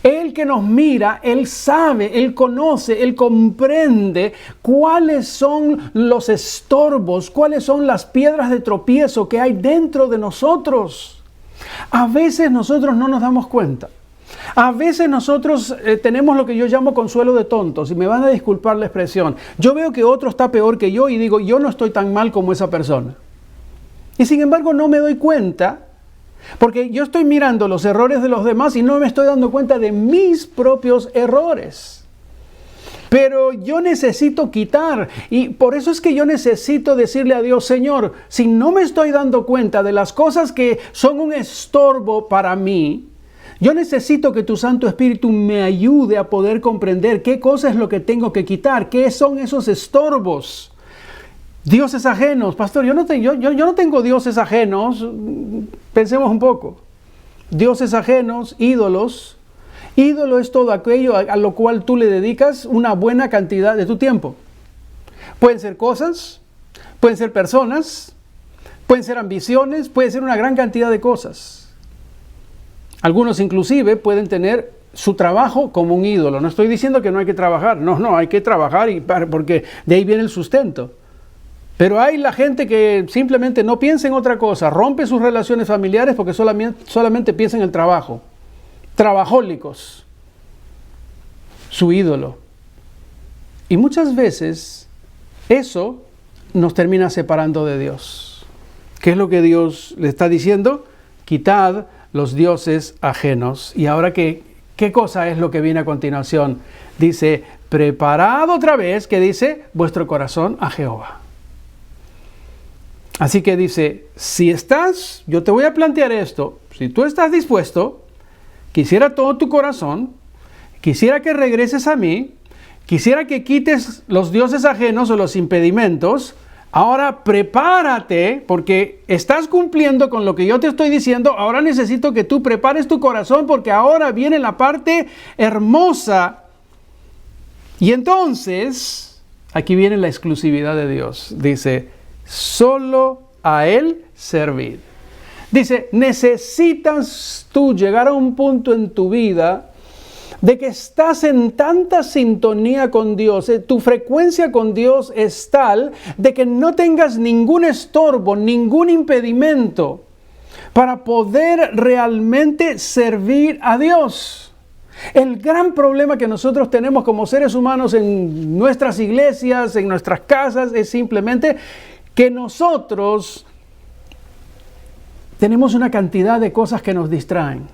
Él que nos mira, Él sabe, Él conoce, Él comprende cuáles son los estorbos, cuáles son las piedras de tropiezo que hay dentro de nosotros. A veces nosotros no nos damos cuenta. A veces nosotros tenemos lo que yo llamo consuelo de tontos, y me van a disculpar la expresión. Yo veo que otro está peor que yo y digo, yo no estoy tan mal como esa persona. Y sin embargo no me doy cuenta, porque yo estoy mirando los errores de los demás y no me estoy dando cuenta de mis propios errores. Pero yo necesito quitar, y por eso es que yo necesito decirle a Dios, Señor, si no me estoy dando cuenta de las cosas que son un estorbo para mí, yo necesito que tu Santo Espíritu me ayude a poder comprender qué cosa es lo que tengo que quitar, qué son esos estorbos. Dioses ajenos, pastor, yo no tengo dioses ajenos. Pensemos un poco. Dioses ajenos, ídolos. Ídolo es todo aquello a lo cual tú le dedicas una buena cantidad de tu tiempo. Pueden ser cosas, pueden ser personas, pueden ser ambiciones, puede ser una gran cantidad de cosas. Algunos inclusive pueden tener su trabajo como un ídolo. No estoy diciendo que no hay que trabajar. No, hay que trabajar porque de ahí viene el sustento. Pero hay la gente que simplemente no piensa en otra cosa, rompe sus relaciones familiares porque solamente piensa en el trabajo. Trabajólicos. Su ídolo. Y muchas veces eso nos termina separando de Dios. ¿Qué es lo que Dios le está diciendo? Quitad los dioses ajenos. Y ahora, ¿qué cosa es lo que viene a continuación? Dice, preparad otra vez, que dice, vuestro corazón a Jehová. Así que dice, yo te voy a plantear esto, si tú estás dispuesto, quisiera todo tu corazón, quisiera que regreses a mí, quisiera que quites los dioses ajenos o los impedimentos. Ahora prepárate, porque estás cumpliendo con lo que yo te estoy diciendo. Ahora necesito que tú prepares tu corazón, porque ahora viene la parte hermosa. Y entonces, aquí viene la exclusividad de Dios. Dice, solo a Él servid. Dice, necesitas tú llegar a un punto en tu vida de que estás en tanta sintonía con Dios, tu frecuencia con Dios es tal de que no tengas ningún estorbo, ningún impedimento para poder realmente servir a Dios. El gran problema que nosotros tenemos como seres humanos en nuestras iglesias, en nuestras casas, es simplemente que nosotros tenemos una cantidad de cosas que nos distraen.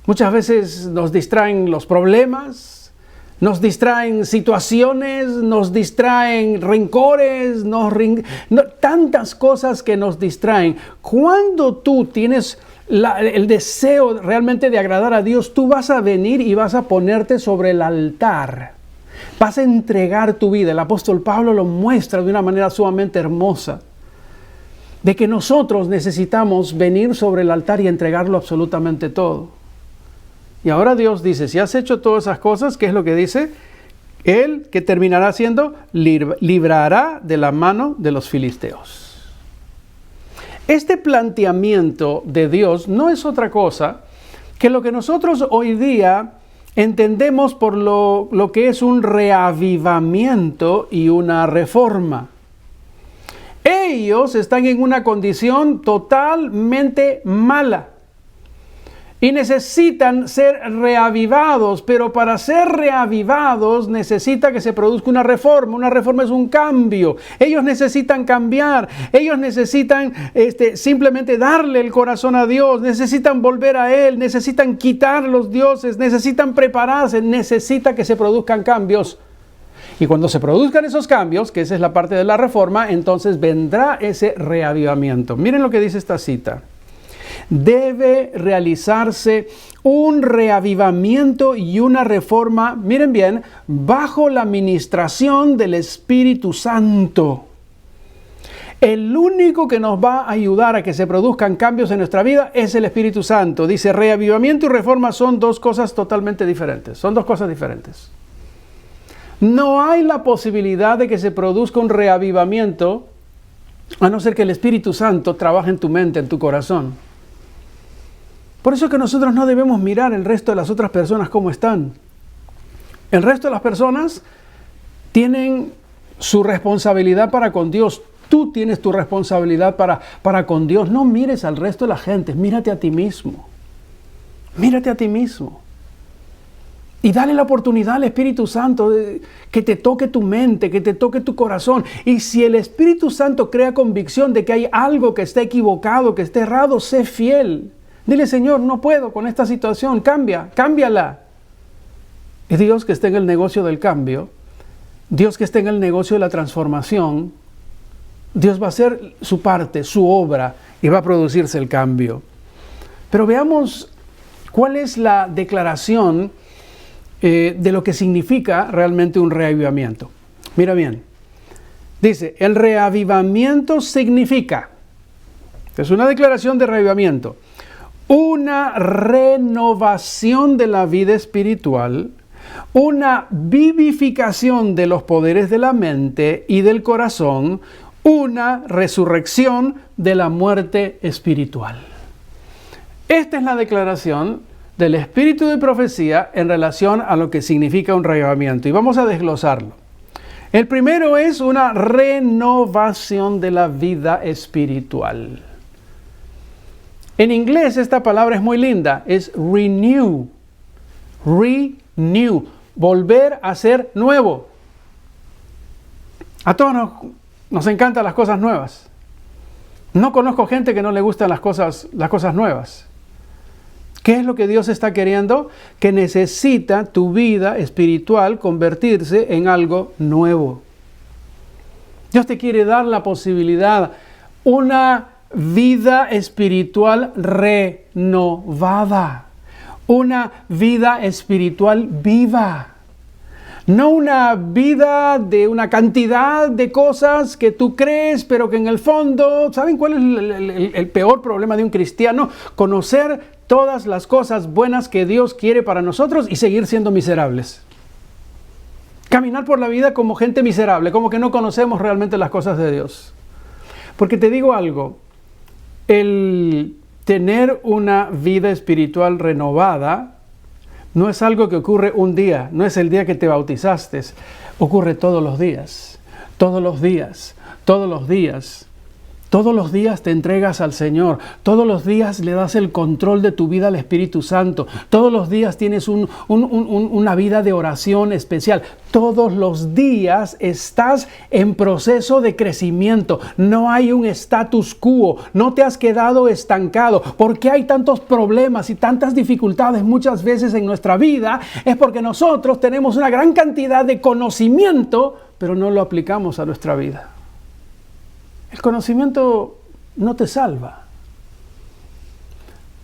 Muchas veces nos distraen los problemas, nos distraen situaciones, nos distraen rencores, tantas cosas que nos distraen. Cuando tú tienes el deseo realmente de agradar a Dios, tú vas a venir y vas a ponerte sobre el altar. Vas a entregar tu vida. El apóstol Pablo lo muestra de una manera sumamente hermosa. De que nosotros necesitamos venir sobre el altar y entregarlo absolutamente todo. Y ahora Dios dice, si has hecho todas esas cosas, ¿qué es lo que dice? Él, que terminará haciendo, librará de la mano de los filisteos. Este planteamiento de Dios no es otra cosa que lo que nosotros hoy día entendemos por lo que es un reavivamiento y una reforma. Ellos están en una condición totalmente mala y necesitan ser reavivados, pero para ser reavivados necesita que se produzca una reforma. Una reforma es un cambio. Ellos necesitan cambiar, ellos necesitan simplemente darle el corazón a Dios, necesitan volver a Él, necesitan quitar los dioses, necesitan prepararse, necesita que se produzcan cambios. Y cuando se produzcan esos cambios, que esa es la parte de la reforma, entonces vendrá ese reavivamiento. Miren lo que dice esta cita. Debe realizarse un reavivamiento y una reforma, miren bien, bajo la administración del Espíritu Santo. El único que nos va a ayudar a que se produzcan cambios en nuestra vida es el Espíritu Santo. Dice, reavivamiento y reforma son dos cosas totalmente diferentes. Son dos cosas diferentes. No hay la posibilidad de que se produzca un reavivamiento a no ser que el Espíritu Santo trabaje en tu mente, en tu corazón. Por eso es que nosotros no debemos mirar el resto de las otras personas cómo están. El resto de las personas tienen su responsabilidad para con Dios. Tú tienes tu responsabilidad para con Dios. No mires al resto de la gente, mírate a ti mismo. Mírate a ti mismo. Y dale la oportunidad al Espíritu Santo de que te toque tu mente, que te toque tu corazón. Y si el Espíritu Santo crea convicción de que hay algo que está equivocado, que está errado, sé fiel. Dile, Señor, no puedo con esta situación, cámbiala. Es Dios que está en el negocio del cambio, Dios que está en el negocio de la transformación. Dios va a hacer su parte, su obra, y va a producirse el cambio. Pero veamos cuál es la declaración de lo que significa realmente un reavivamiento. Mira bien, dice, el reavivamiento significa, es una declaración de reavivamiento, una renovación de la vida espiritual, una vivificación de los poderes de la mente y del corazón, una resurrección de la muerte espiritual. Esta es la declaración del espíritu de profecía en relación a lo que significa un reavivamiento. Y vamos a desglosarlo. El primero es una renovación de la vida espiritual. En inglés esta palabra es muy linda, es renew. Renew, volver a ser nuevo. A todos nos encantan las cosas nuevas. No conozco gente que no le gustan las cosas nuevas. ¿Qué es lo que Dios está queriendo? Que necesita tu vida espiritual convertirse en algo nuevo. Dios te quiere dar la posibilidad, una vida espiritual renovada, una vida espiritual viva. No una vida de una cantidad de cosas que tú crees, pero que en el fondo, ¿saben cuál es el peor problema de un cristiano? Conocer todas las cosas buenas que Dios quiere para nosotros y seguir siendo miserables. Caminar por la vida como gente miserable, como que no conocemos realmente las cosas de Dios. Porque te digo algo, el tener una vida espiritual renovada no es algo que ocurre un día, no es el día que te bautizaste, ocurre todos los días, todos los días, todos los días. Todos los días te entregas al Señor, todos los días le das el control de tu vida al Espíritu Santo, todos los días tienes una vida de oración especial, todos los días estás en proceso de crecimiento, no hay un status quo, no te has quedado estancado. ¿Por qué hay tantos problemas y tantas dificultades muchas veces en nuestra vida? Es porque nosotros tenemos una gran cantidad de conocimiento, pero no lo aplicamos a nuestra vida. El conocimiento no te salva.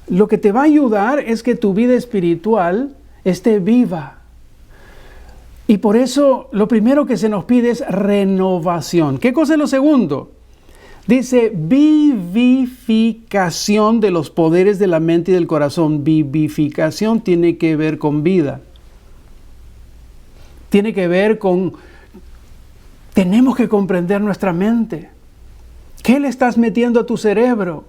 Lo que te va a ayudar es que tu vida espiritual esté viva. Y por eso lo primero que se nos pide es renovación. ¿Qué cosa es lo segundo? Dice vivificación de los poderes de la mente y del corazón. Vivificación tiene que ver con vida. Tiene que ver con... Tenemos que comprender nuestra mente. ¿Qué le estás metiendo a tu cerebro?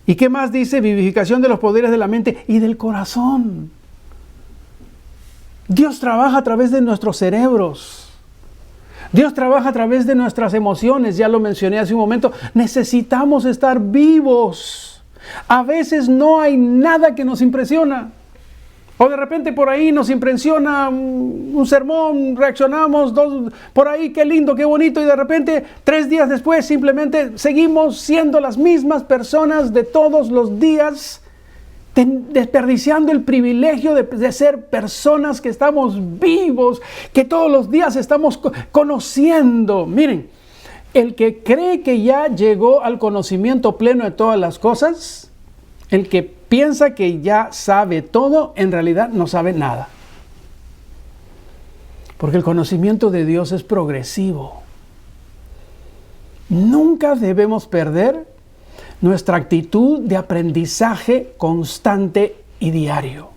¿Y qué más dice? Vivificación de los poderes de la mente y del corazón. Dios trabaja a través de nuestros cerebros. Dios trabaja a través de nuestras emociones. Ya lo mencioné hace un momento. Necesitamos estar vivos. A veces no hay nada que nos impresiona. O de repente por ahí nos impresiona un sermón, reaccionamos, por ahí, qué lindo, qué bonito, y de repente 3 días después simplemente seguimos siendo las mismas personas de todos los días, desperdiciando el privilegio de ser personas que estamos vivos, que todos los días estamos conociendo. Miren, el que cree que ya llegó al conocimiento pleno de todas las cosas, el que piensa que ya sabe todo, en realidad no sabe nada. Porque el conocimiento de Dios es progresivo. Nunca debemos perder nuestra actitud de aprendizaje constante y diario.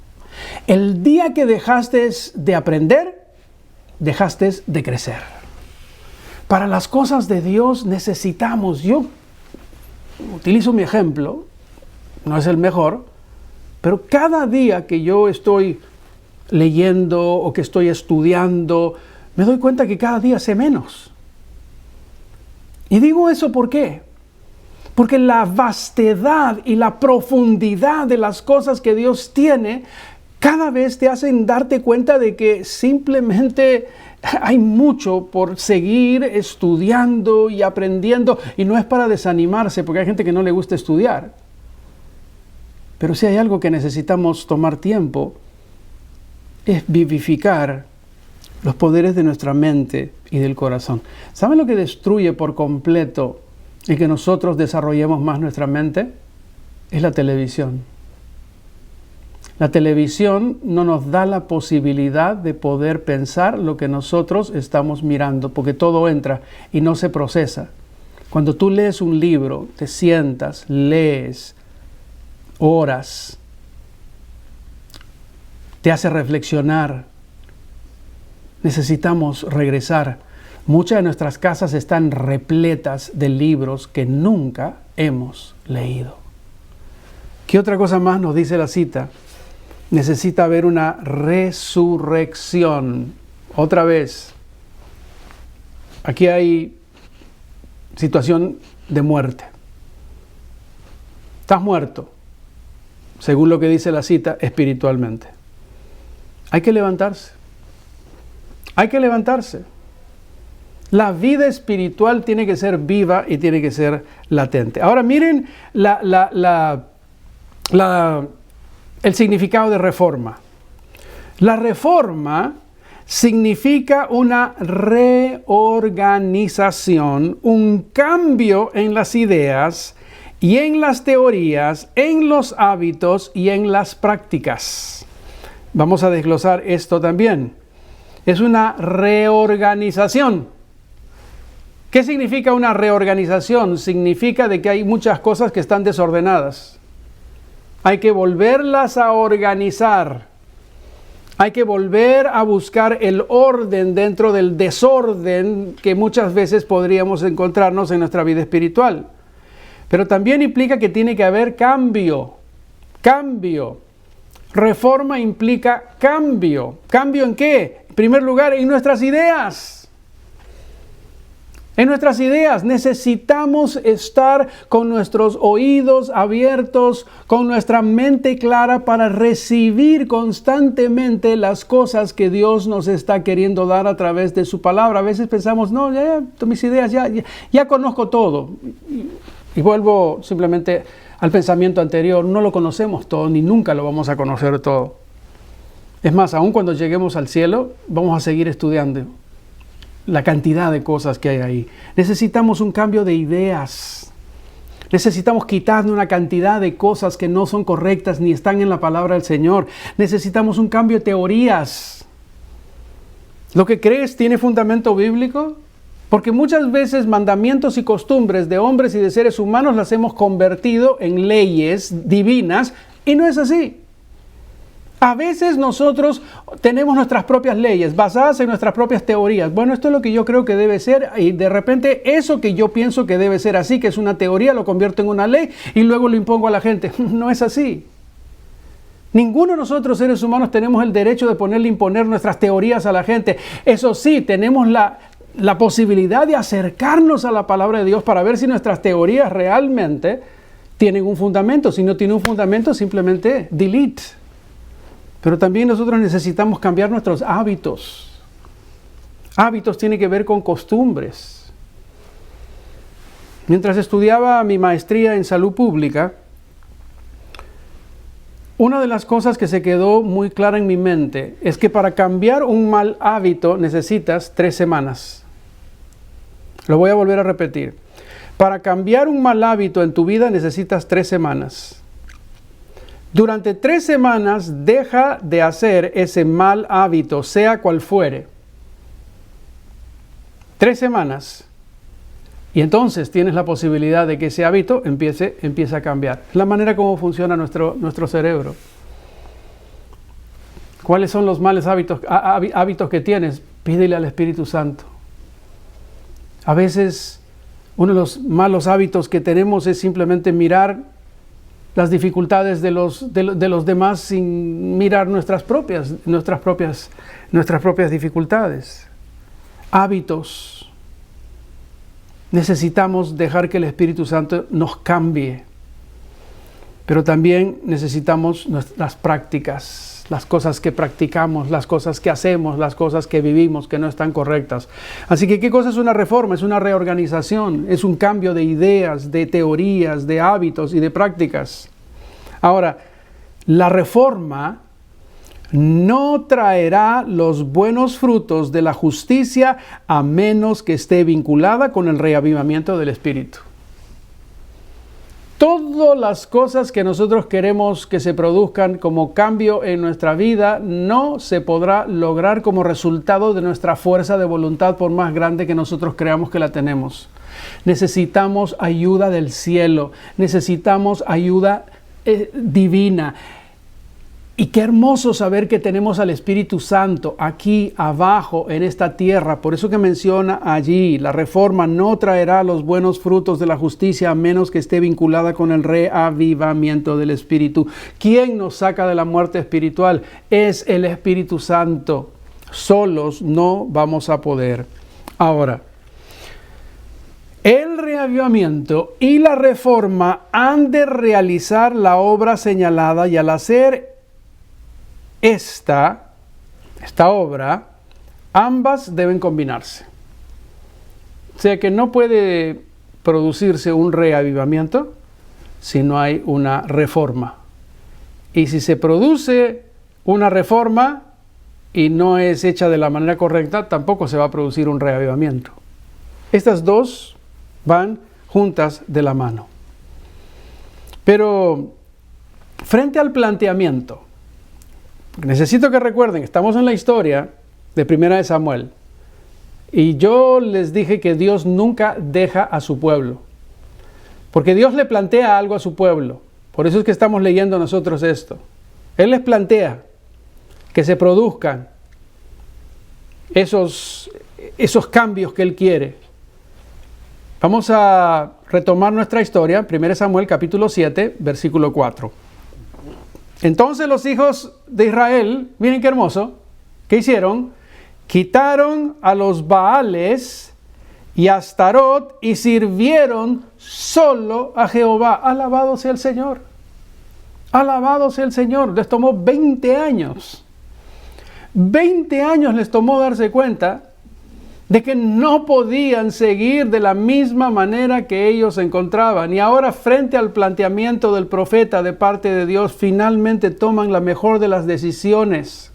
El día que dejaste de aprender, dejaste de crecer. Para las cosas de Dios necesitamos, yo utilizo mi ejemplo, no es el mejor, pero cada día que yo estoy leyendo o que estoy estudiando, me doy cuenta que cada día sé menos. Y digo eso ¿por qué? Porque la vastedad y la profundidad de las cosas que Dios tiene, cada vez te hacen darte cuenta de que simplemente hay mucho por seguir estudiando y aprendiendo. Y no es para desanimarse, porque hay gente que no le gusta estudiar. Pero si hay algo que necesitamos tomar tiempo, es vivificar los poderes de nuestra mente y del corazón. ¿Saben lo que destruye por completo el que nosotros desarrollemos más nuestra mente? Es la televisión. La televisión no nos da la posibilidad de poder pensar lo que nosotros estamos mirando, porque todo entra y no se procesa. Cuando tú lees un libro, te sientas, lees, horas, te hace reflexionar. Necesitamos regresar. Muchas de nuestras casas están repletas de libros que nunca hemos leído. ¿Qué otra cosa más nos dice la cita? Necesita haber una resurrección. Otra vez, aquí hay situación de muerte. Estás muerto, según lo que dice la cita, espiritualmente. Hay que levantarse. Hay que levantarse. La vida espiritual tiene que ser viva y tiene que ser latente. Ahora miren el significado de reforma. La reforma significa una reorganización, un cambio en las ideas y en las teorías, en los hábitos y en las prácticas. Vamos a desglosar esto también. Es una reorganización. ¿Qué significa una reorganización? Significa de que hay muchas cosas que están desordenadas. Hay que volverlas a organizar. Hay que volver a buscar el orden dentro del desorden que muchas veces podríamos encontrarnos en nuestra vida espiritual. Pero también implica que tiene que haber cambio. Cambio. Reforma implica cambio. ¿Cambio en qué? En primer lugar, en nuestras ideas. En nuestras ideas necesitamos estar con nuestros oídos abiertos, con nuestra mente clara para recibir constantemente las cosas que Dios nos está queriendo dar a través de su palabra. A veces pensamos, no, ya mis ideas, ya conozco todo. Y vuelvo simplemente al pensamiento anterior, no lo conocemos todo, ni nunca lo vamos a conocer todo. Es más, aun cuando lleguemos al cielo, vamos a seguir estudiando la cantidad de cosas que hay ahí. Necesitamos un cambio de ideas. Necesitamos quitarnos una cantidad de cosas que no son correctas ni están en la palabra del Señor. Necesitamos un cambio de teorías. ¿Lo que crees tiene fundamento bíblico? Porque muchas veces mandamientos y costumbres de hombres y de seres humanos las hemos convertido en leyes divinas y no es así. A veces nosotros tenemos nuestras propias leyes basadas en nuestras propias teorías. Bueno, esto es lo que yo creo que debe ser y de repente eso que yo pienso que debe ser así, que es una teoría, lo convierto en una ley y luego lo impongo a la gente. No es así. Ninguno de nosotros seres humanos tenemos el derecho de imponer nuestras teorías a la gente. Eso sí, tenemos la posibilidad de acercarnos a la palabra de Dios para ver si nuestras teorías realmente tienen un fundamento. Si no tiene un fundamento, simplemente delete. Pero también nosotros necesitamos cambiar nuestros hábitos. Hábitos tienen que ver con costumbres. Mientras estudiaba mi maestría en salud pública, una de las cosas que se quedó muy clara en mi mente es que para cambiar un mal hábito necesitas 3 semanas. Lo voy a volver a repetir. Para cambiar un mal hábito en tu vida necesitas 3 semanas. Durante 3 semanas deja de hacer ese mal hábito, sea cual fuere. 3 semanas. Y entonces tienes la posibilidad de que ese hábito empiece a cambiar. Es la manera como funciona nuestro cerebro. ¿Cuáles son los malos hábitos que tienes? Pídele al Espíritu Santo. A veces uno de los malos hábitos que tenemos es simplemente mirar las dificultades de los demás sin mirar nuestras propias dificultades. Hábitos. Necesitamos dejar que el Espíritu Santo nos cambie. Pero también necesitamos las prácticas, las cosas que practicamos, las cosas que hacemos, las cosas que vivimos que no están correctas. Así que, ¿qué cosa es una reforma? Es una reorganización, es un cambio de ideas, de teorías, de hábitos y de prácticas. Ahora, la reforma no traerá los buenos frutos de la justicia a menos que esté vinculada con el reavivamiento del Espíritu. Todas las cosas que nosotros queremos que se produzcan como cambio en nuestra vida no se podrá lograr como resultado de nuestra fuerza de voluntad, por más grande que nosotros creamos que la tenemos. Necesitamos ayuda del cielo, necesitamos ayuda divina. Y qué hermoso saber que tenemos al Espíritu Santo aquí abajo en esta tierra. Por eso que menciona allí, la reforma no traerá los buenos frutos de la justicia a menos que esté vinculada con el reavivamiento del Espíritu. ¿Quién nos saca de la muerte espiritual? Es el Espíritu Santo. Solos no vamos a poder. Ahora, el reavivamiento y la reforma han de realizar la obra señalada y al hacer esta obra, ambas deben combinarse. O sea que no puede producirse un reavivamiento si no hay una reforma. Y si se produce una reforma y no es hecha de la manera correcta, tampoco se va a producir un reavivamiento. Estas dos van juntas de la mano. Pero frente al planteamiento, necesito que recuerden, estamos en la historia de Primera de Samuel. Y yo les dije que Dios nunca deja a su pueblo. Porque Dios le plantea algo a su pueblo. Por eso es que estamos leyendo nosotros esto. Él les plantea que se produzcan esos cambios que Él quiere. Vamos a retomar nuestra historia, 1 Samuel capítulo 7, versículo 4. Entonces los hijos de Israel, miren qué hermoso, ¿qué hicieron? Quitaron a los Baales y a Astarot y sirvieron solo a Jehová. Alabado sea el Señor. Alabado sea el Señor. Les tomó 20 años. 20 años les tomó darse cuenta de que no podían seguir de la misma manera que ellos se encontraban. Y ahora, frente al planteamiento del profeta de parte de Dios, finalmente toman la mejor de las decisiones.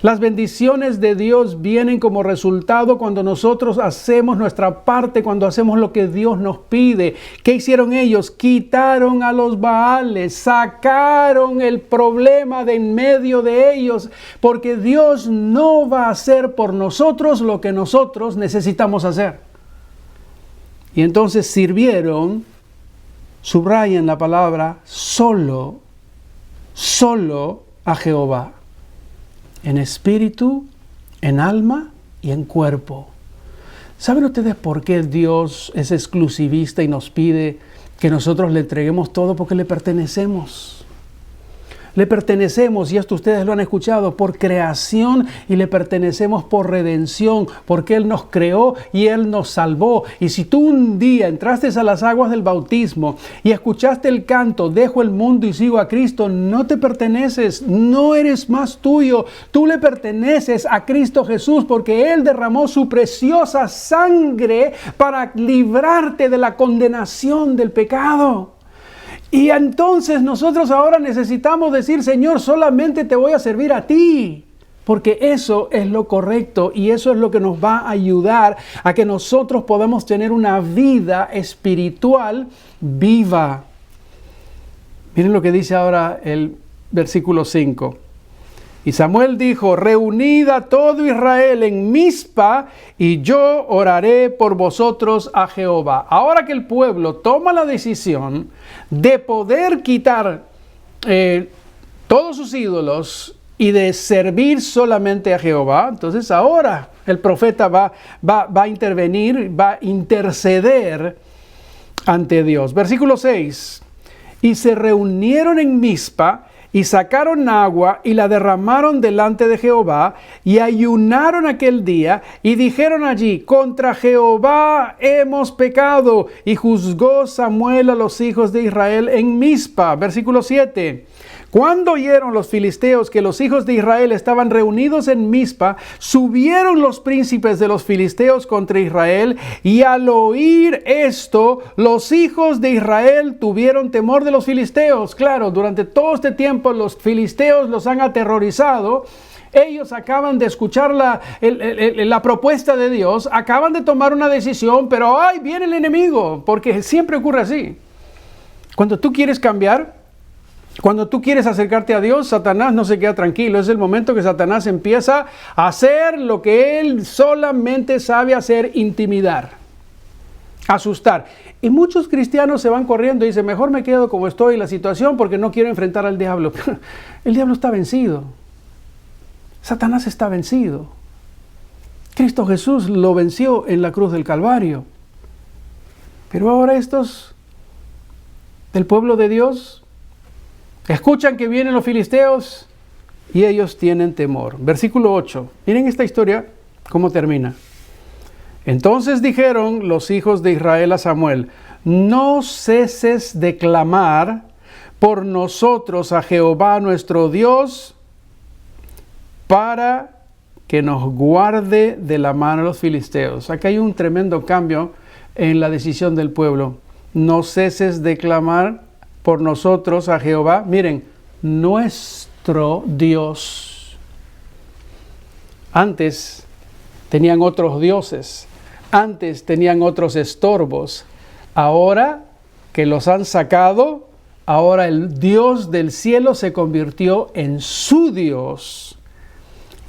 Las bendiciones de Dios vienen como resultado cuando nosotros hacemos nuestra parte, cuando hacemos lo que Dios nos pide. ¿Qué hicieron ellos? Quitaron a los Baales, sacaron el problema de en medio de ellos, porque Dios no va a hacer por nosotros lo que nosotros necesitamos hacer. Y entonces sirvieron, subrayen la palabra, solo a Jehová. En espíritu, en alma y en cuerpo. ¿Saben ustedes por qué Dios es exclusivista y nos pide que nosotros le entreguemos todo? Porque le pertenecemos. Le pertenecemos, y esto ustedes lo han escuchado, por creación, y le pertenecemos por redención, porque Él nos creó y Él nos salvó. Y si tú un día entraste a las aguas del bautismo y escuchaste el canto, dejo el mundo y sigo a Cristo, no te perteneces, no eres más tuyo. Tú le perteneces a Cristo Jesús, porque Él derramó su preciosa sangre para librarte de la condenación del pecado. Y entonces nosotros ahora necesitamos decir: Señor, solamente te voy a servir a ti, porque eso es lo correcto y eso es lo que nos va a ayudar a que nosotros podamos tener una vida espiritual viva. Miren lo que dice ahora el versículo 5. Y Samuel dijo: reunid a todo Israel en Mizpa, y yo oraré por vosotros a Jehová. Ahora que el pueblo toma la decisión de poder quitar todos sus ídolos y de servir solamente a Jehová, entonces ahora el profeta va a intervenir, va a interceder ante Dios. Versículo 6. Y se reunieron en Mizpa, y sacaron agua y la derramaron delante de Jehová, y ayunaron aquel día, y dijeron allí: contra Jehová hemos pecado. Y juzgó Samuel a los hijos de Israel en Mizpa. Versículo 7. Cuando oyeron los filisteos que los hijos de Israel estaban reunidos en Mizpa, subieron los príncipes de los filisteos contra Israel, y al oír esto, los hijos de Israel tuvieron temor de los filisteos. Claro, durante todo este tiempo los filisteos los han aterrorizado. Ellos acaban de escuchar la propuesta de Dios, acaban de tomar una decisión, pero ¡ay! Viene el enemigo, porque siempre ocurre así. Cuando tú quieres cambiar, cuando tú quieres acercarte a Dios, Satanás no se queda tranquilo. Es el momento que Satanás empieza a hacer lo que él solamente sabe hacer: intimidar, asustar. Y muchos cristianos se van corriendo y dicen: mejor me quedo como estoy en la situación porque no quiero enfrentar al diablo. El diablo está vencido. Satanás está vencido. Cristo Jesús lo venció en la cruz del Calvario. Pero ahora estos del pueblo de Dios escuchan que vienen los filisteos y ellos tienen temor. Versículo 8. Miren esta historia, cómo termina. Entonces dijeron los hijos de Israel a Samuel: no ceses de clamar por nosotros a Jehová nuestro Dios, para que nos guarde de la mano de los filisteos. Aquí hay un tremendo cambio en la decisión del pueblo. No ceses de clamar por nosotros a Jehová, miren, nuestro Dios. Antes tenían otros dioses, antes tenían otros estorbos. Ahora que los han sacado, ahora el Dios del cielo se convirtió en su Dios.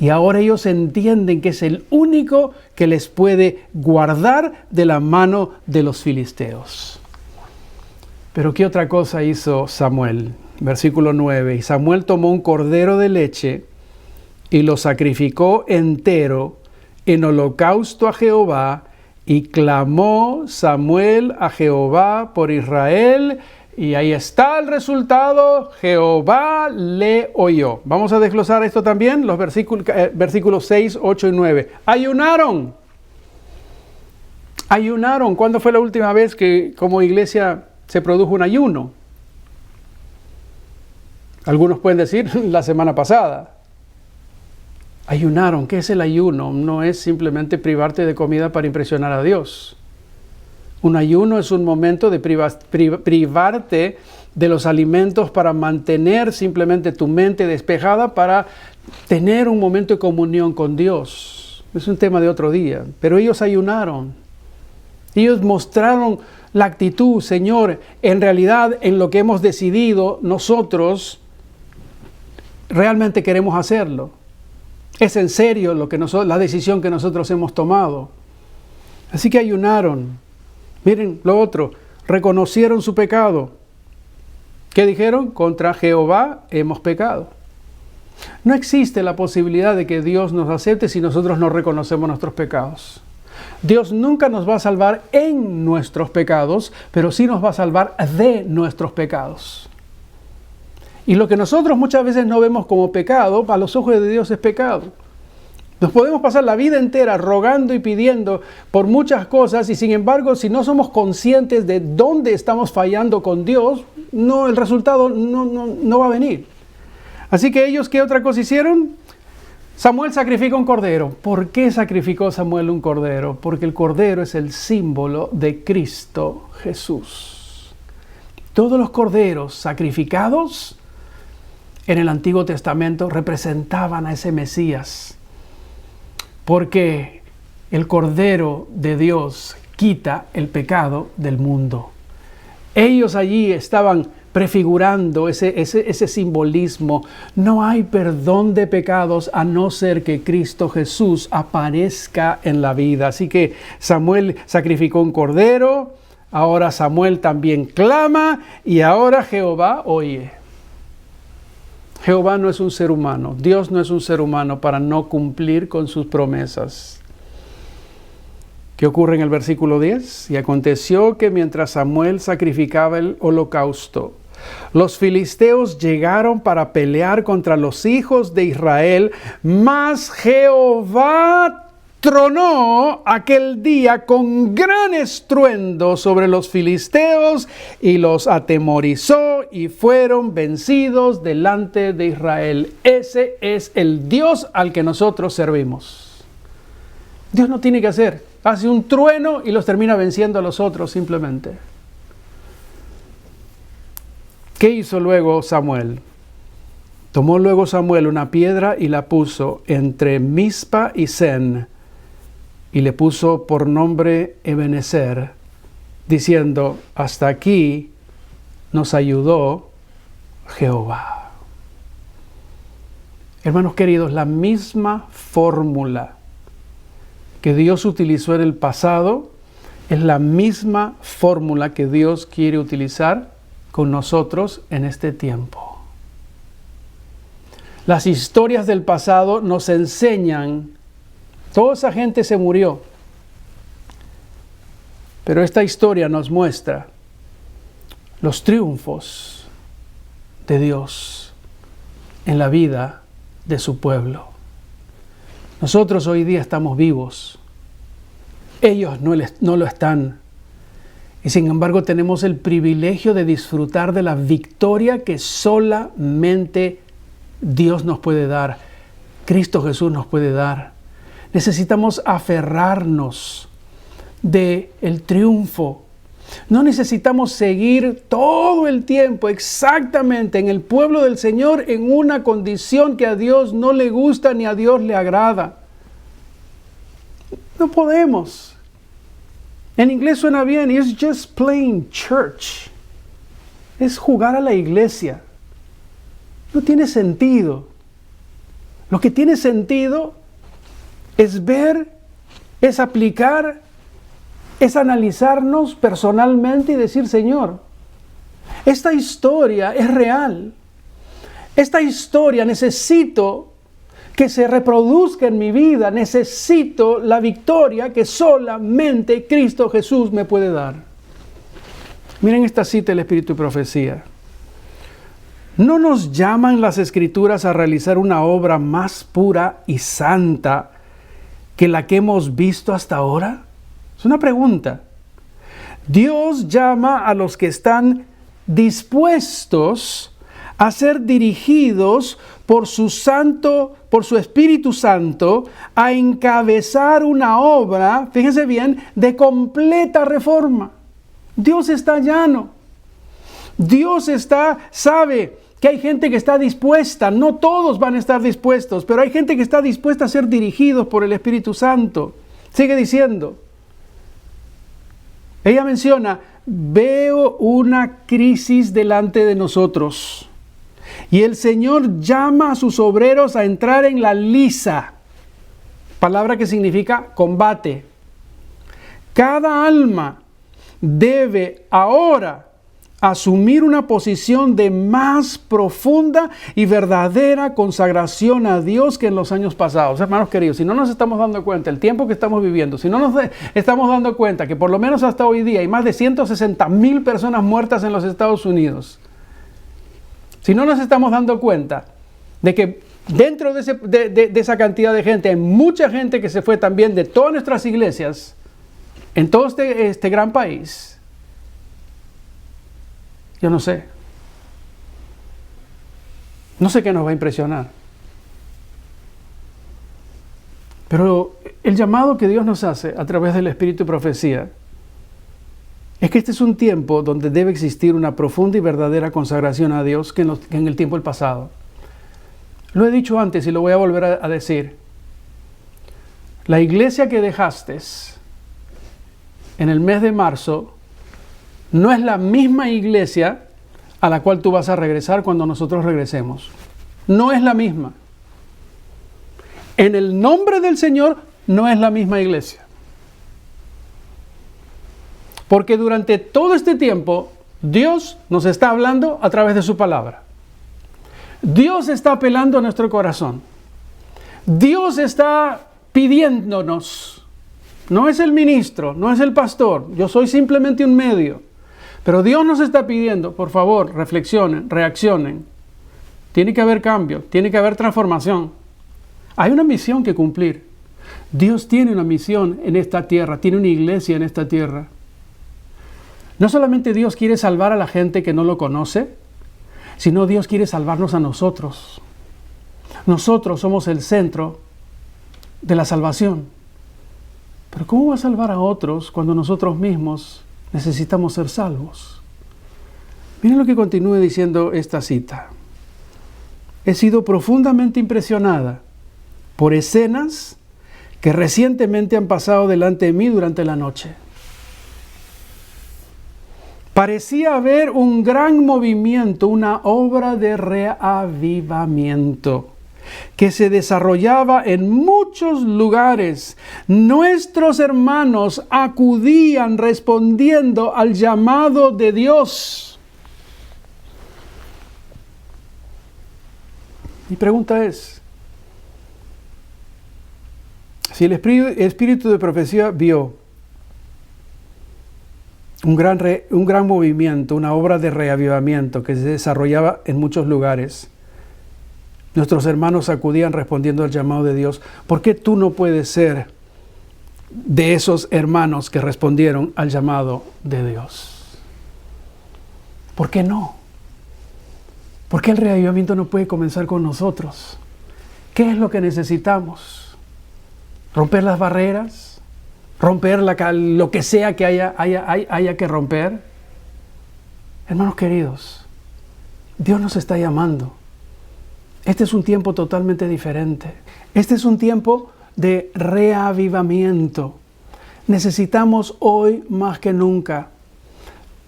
Y ahora ellos entienden que es el único que les puede guardar de la mano de los filisteos. Pero ¿qué otra cosa hizo Samuel? Versículo 9. Y Samuel tomó un cordero de leche y lo sacrificó entero en holocausto a Jehová, y clamó Samuel a Jehová por Israel, y ahí está el resultado, Jehová le oyó. Vamos a desglosar esto también, los versículos 6, 8 y 9. Ayunaron. ¿Cuándo fue la última vez que como iglesia se produjo un ayuno? Algunos pueden decir la semana pasada. Ayunaron. ¿Qué es el ayuno? No es simplemente privarte de comida para impresionar a Dios. Un ayuno es un momento de privarte de los alimentos para mantener simplemente tu mente despejada, para tener un momento de comunión con Dios. Es un tema de otro día. Pero ellos ayunaron. Ellos mostraron la actitud, Señor, en realidad en lo que hemos decidido nosotros, realmente queremos hacerlo. Es en serio la decisión que nosotros hemos tomado. Así que ayunaron. Miren lo otro, reconocieron su pecado. ¿Qué dijeron? Contra Jehová hemos pecado. No existe la posibilidad de que Dios nos acepte si nosotros no reconocemos nuestros pecados. Dios nunca nos va a salvar en nuestros pecados, pero sí nos va a salvar de nuestros pecados. Y lo que nosotros muchas veces no vemos como pecado, a los ojos de Dios es pecado. Nos podemos pasar la vida entera rogando y pidiendo por muchas cosas, y sin embargo, si no somos conscientes de dónde estamos fallando con Dios, el resultado no va a venir. Así que ellos, ¿qué otra cosa hicieron? Samuel sacrificó un cordero. ¿Por qué sacrificó Samuel un cordero? Porque el cordero es el símbolo de Cristo Jesús. Todos los corderos sacrificados en el Antiguo Testamento representaban a ese Mesías. Porque el Cordero de Dios quita el pecado del mundo. Ellos allí estaban prefigurando ese simbolismo. No hay perdón de pecados a no ser que Cristo Jesús aparezca en la vida. Así que Samuel sacrificó un cordero, ahora Samuel también clama, y ahora Jehová oye. Jehová no es un ser humano, Dios no es un ser humano para no cumplir con sus promesas. ¿Qué ocurre en el versículo 10? Y aconteció que mientras Samuel sacrificaba el holocausto, los filisteos llegaron para pelear contra los hijos de Israel, mas Jehová tronó aquel día con gran estruendo sobre los filisteos y los atemorizó y fueron vencidos delante de Israel. Ese es el Dios al que nosotros servimos. Dios no tiene que hacer. Hace un trueno y los termina venciendo a los otros simplemente. ¿Qué hizo luego Samuel? Tomó luego Samuel una piedra y la puso entre Mizpa y Sen, y le puso por nombre Ebenezer, diciendo: hasta aquí nos ayudó Jehová. Hermanos queridos, la misma fórmula que Dios utilizó en el pasado es la misma fórmula que Dios quiere utilizar con nosotros en este tiempo. Las historias del pasado nos enseñan. Toda esa gente se murió. Pero esta historia nos muestra los triunfos de Dios en la vida de su pueblo. Nosotros hoy día estamos vivos. Ellos no lo están. Y sin embargo tenemos el privilegio de disfrutar de la victoria que solamente Dios nos puede dar. Cristo Jesús nos puede dar. Necesitamos aferrarnos del triunfo. No necesitamos seguir todo el tiempo exactamente en el pueblo del Señor en una condición que a Dios no le gusta ni a Dios le agrada. No podemos. En inglés suena bien, it's just plain church. Es jugar a la iglesia. No tiene sentido. Lo que tiene sentido es ver, es aplicar, es analizarnos personalmente y decir: Señor, esta historia es real. Esta historia necesito que se reproduzca en mi vida. Necesito la victoria que solamente Cristo Jesús me puede dar. Miren esta cita del Espíritu y Profecía. ¿No nos llaman las Escrituras a realizar una obra más pura y santa que la que hemos visto hasta ahora? Es una pregunta. Dios llama a los que están dispuestos a ser dirigidos por su Espíritu Santo, a encabezar una obra, fíjense bien, de completa reforma. Dios está llano. Dios sabe que hay gente que está dispuesta, no todos van a estar dispuestos, pero hay gente que está dispuesta a ser dirigidos por el Espíritu Santo. Sigue diciendo. Ella menciona, veo una crisis delante de nosotros. Y el Señor llama a sus obreros a entrar en la liza, palabra que significa combate. Cada alma debe ahora asumir una posición de más profunda y verdadera consagración a Dios que en los años pasados. Hermanos queridos, si no nos estamos dando cuenta el tiempo que estamos viviendo, si no nos estamos dando cuenta que por lo menos hasta hoy día hay más de 160,000 personas muertas en los Estados Unidos, si no nos estamos dando cuenta de que dentro de esa cantidad de gente hay mucha gente que se fue también de todas nuestras iglesias en todo este gran país, yo no sé qué nos va a impresionar. Pero el llamado que Dios nos hace a través del Espíritu y Profecía es que este es un tiempo donde debe existir una profunda y verdadera consagración a Dios que en el tiempo del pasado. Lo he dicho antes y lo voy a volver a decir. La iglesia que dejaste en el mes de marzo no es la misma iglesia a la cual tú vas a regresar cuando nosotros regresemos. No es la misma. En el nombre del Señor no es la misma iglesia. Porque durante todo este tiempo Dios nos está hablando a través de su palabra. Dios está apelando a nuestro corazón. Dios está pidiéndonos. No es el ministro, no es el pastor. Yo soy simplemente un medio. Pero Dios nos está pidiendo, por favor, reflexionen, reaccionen. Tiene que haber cambio, tiene que haber transformación. Hay una misión que cumplir. Dios tiene una misión en esta tierra, tiene una iglesia en esta tierra. No solamente Dios quiere salvar a la gente que no lo conoce, sino Dios quiere salvarnos a nosotros. Nosotros somos el centro de la salvación. Pero ¿cómo va a salvar a otros cuando nosotros mismos necesitamos ser salvos? Miren lo que continúa diciendo esta cita. He sido profundamente impresionada por escenas que recientemente han pasado delante de mí durante la noche. Parecía haber un gran movimiento, una obra de reavivamiento que se desarrollaba en muchos lugares. Nuestros hermanos acudían respondiendo al llamado de Dios. Mi pregunta es, si el Espíritu de Profecía vio un gran movimiento, una obra de reavivamiento que se desarrollaba en muchos lugares, nuestros hermanos acudían respondiendo al llamado de Dios, ¿por qué tú no puedes ser de esos hermanos que respondieron al llamado de Dios? ¿Por qué no? ¿Por qué el reavivamiento no puede comenzar con nosotros? ¿Qué es lo que necesitamos? ¿Romper las barreras? ¿Romper lo que sea que haya que romper? Hermanos queridos, Dios nos está llamando. Este es un tiempo totalmente diferente. Este es un tiempo de reavivamiento. Necesitamos hoy más que nunca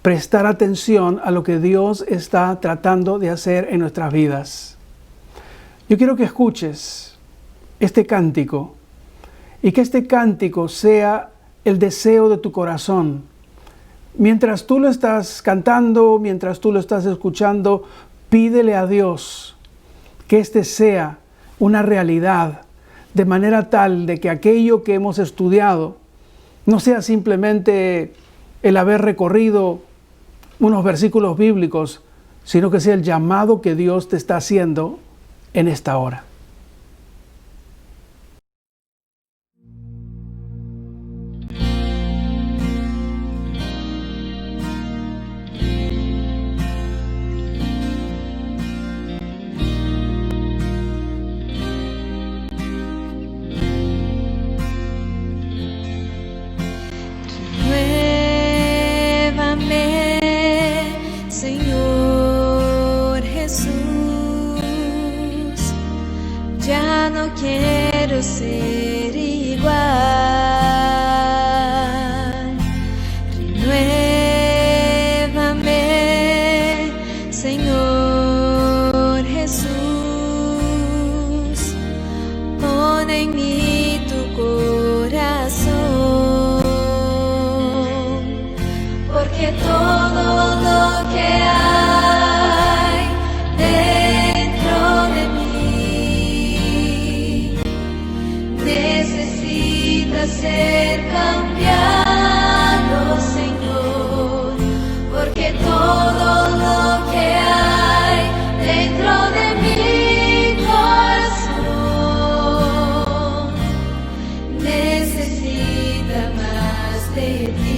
prestar atención a lo que Dios está tratando de hacer en nuestras vidas. Yo quiero que escuches este cántico y que este cántico sea el deseo de tu corazón. Mientras tú lo estás cantando, mientras tú lo estás escuchando, pídele a Dios que este sea una realidad, de manera tal de que aquello que hemos estudiado no sea simplemente el haber recorrido unos versículos bíblicos, sino que sea el llamado que Dios te está haciendo en esta hora. Quiero ser igual. Renuévame, Señor Jesús. Pon en mí tu corazón, porque todo lo que hay dentro de mí necesita ser cambiado, Señor, porque todo lo que hay dentro de mi corazón necesita más de ti.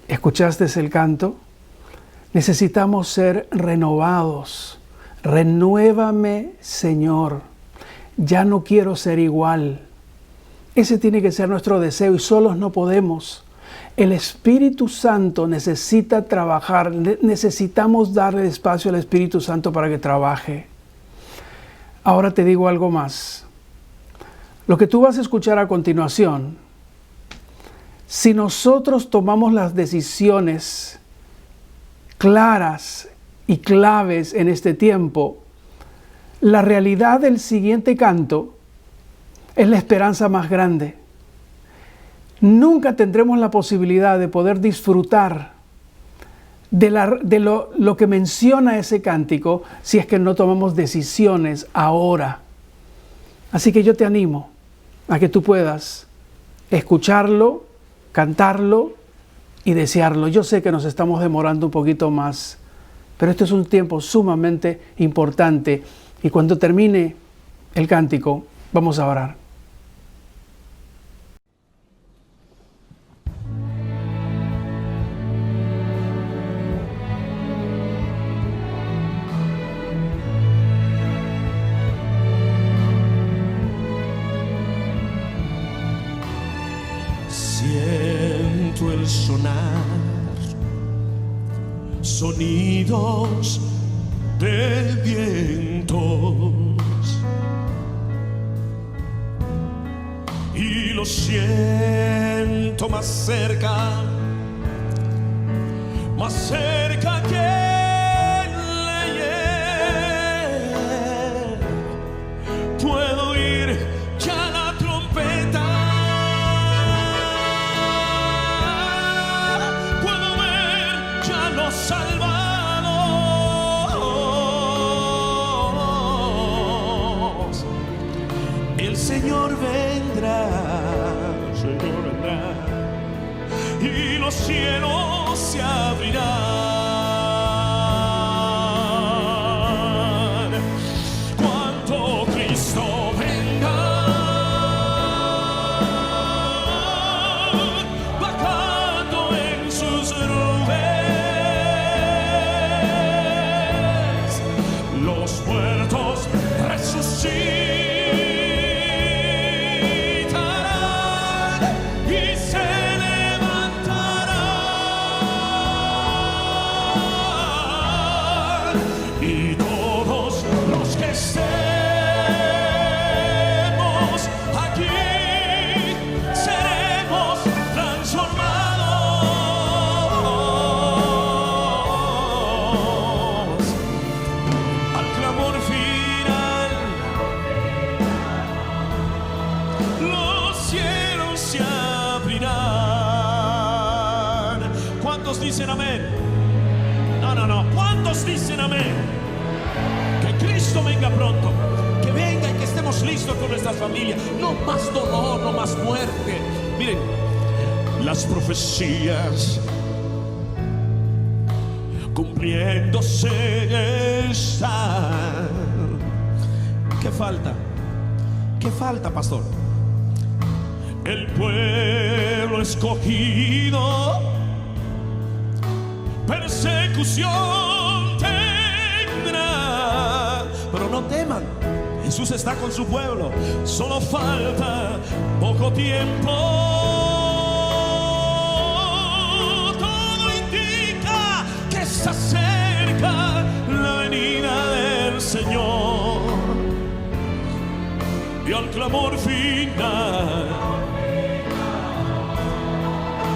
¿Escuchaste el canto? Necesitamos ser renovados. Renuévame, Señor. Ya no quiero ser igual. Ese tiene que ser nuestro deseo y solos no podemos. El Espíritu Santo necesita trabajar. Necesitamos darle espacio al Espíritu Santo para que trabaje. Ahora te digo algo más. Lo que tú vas a escuchar a continuación, si nosotros tomamos las decisiones claras y claves en este tiempo, la realidad del siguiente canto es la esperanza más grande. Nunca tendremos la posibilidad de poder disfrutar de lo que menciona ese cántico si es que no tomamos decisiones ahora. Así que yo te animo a que tú puedas escucharlo, cantarlo y desearlo. Yo sé que nos estamos demorando un poquito más, pero este es un tiempo sumamente importante y cuando termine el cántico vamos a orar. Siento el sonar, sonidos de vientos, y lo siento más cerca que los salvados. El Señor vendrá, y los cielos se abrirán. Cuando Cristo venga, bajando en sus nubes, los muertos resucitarán y se levantarán, y todos los que estemos aquí seremos transformados. Al clamor final, los cielos se abrirán. ¿Cuántos dicen amén? No. ¿Cuántos dicen amén? Que Cristo venga pronto. Que venga y que estemos listos con nuestras familias. No más dolor, no más muerte. Miren, las profecías cumpliéndose están. ¿Qué falta? ¿Qué falta, pastor? El pueblo escogido persecución tendrá, pero no teman, Jesús está con su pueblo. Solo falta poco tiempo. Todo indica que está cerca la venida del Señor, y al clamor final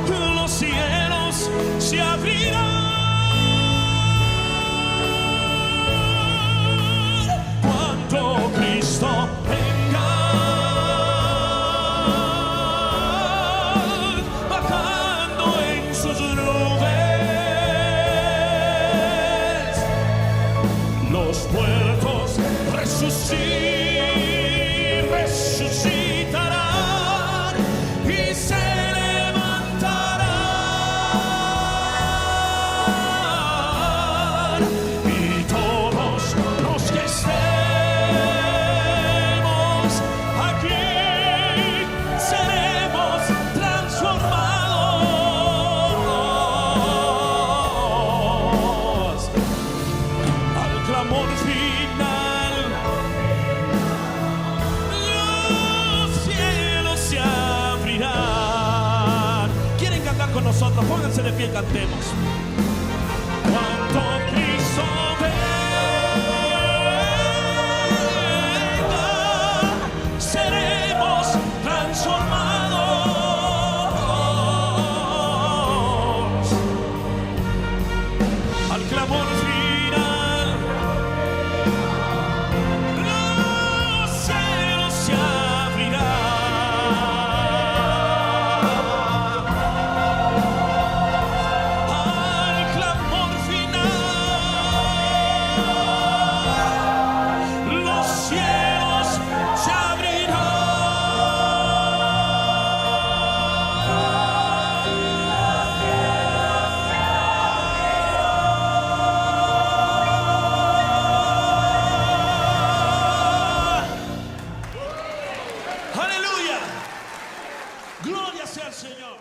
los cielos se abrirán. Cuando Cristo venga, bajando en sus nubes, los muertos resucitarán y se levantarán, y todos los que estemos aquí seremos transformados. Al clamor final, los cielos se abrirán. ¿Quieren cantar con nosotros? Pónganse de pie y cantemos. Cuando Cristo venga, seremos transformados. Al clamor final, los cielos se abrirán. Al clamor final, los cielos se abrirán. Aleluya. Gloria sea al Señor.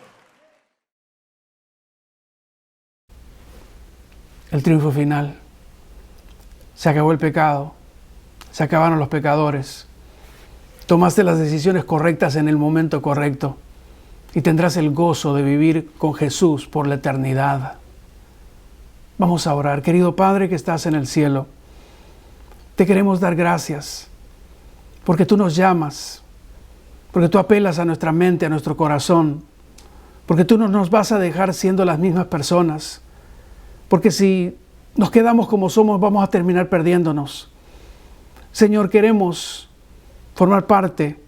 El triunfo final. Se acabó el pecado. Se acabaron los pecadores. Tomaste las decisiones correctas en el momento correcto y tendrás el gozo de vivir con Jesús por la eternidad. Vamos a orar. Querido Padre que estás en el cielo, te queremos dar gracias porque tú nos llamas, porque tú apelas a nuestra mente, a nuestro corazón, porque tú no nos vas a dejar siendo las mismas personas, porque si nos quedamos como somos vamos a terminar perdiéndonos. Señor, queremos formar parte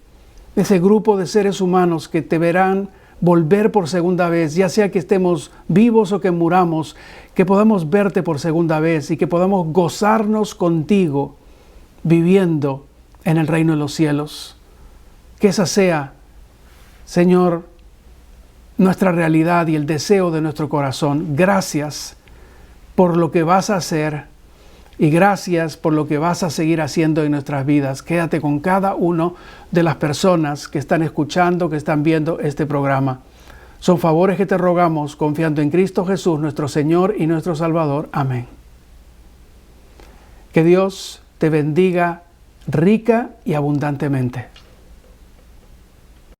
de ese grupo de seres humanos que te verán volver por segunda vez, ya sea que estemos vivos o que muramos, que podamos verte por segunda vez y que podamos gozarnos contigo viviendo en el reino de los cielos. Que esa sea, Señor, nuestra realidad y el deseo de nuestro corazón. Gracias por lo que vas a hacer y gracias por lo que vas a seguir haciendo en nuestras vidas. Quédate con cada uno de las personas que están escuchando, que están viendo este programa. Son favores que te rogamos confiando en Cristo Jesús, nuestro Señor y nuestro Salvador. Amén. Que Dios te bendiga rica y abundantemente.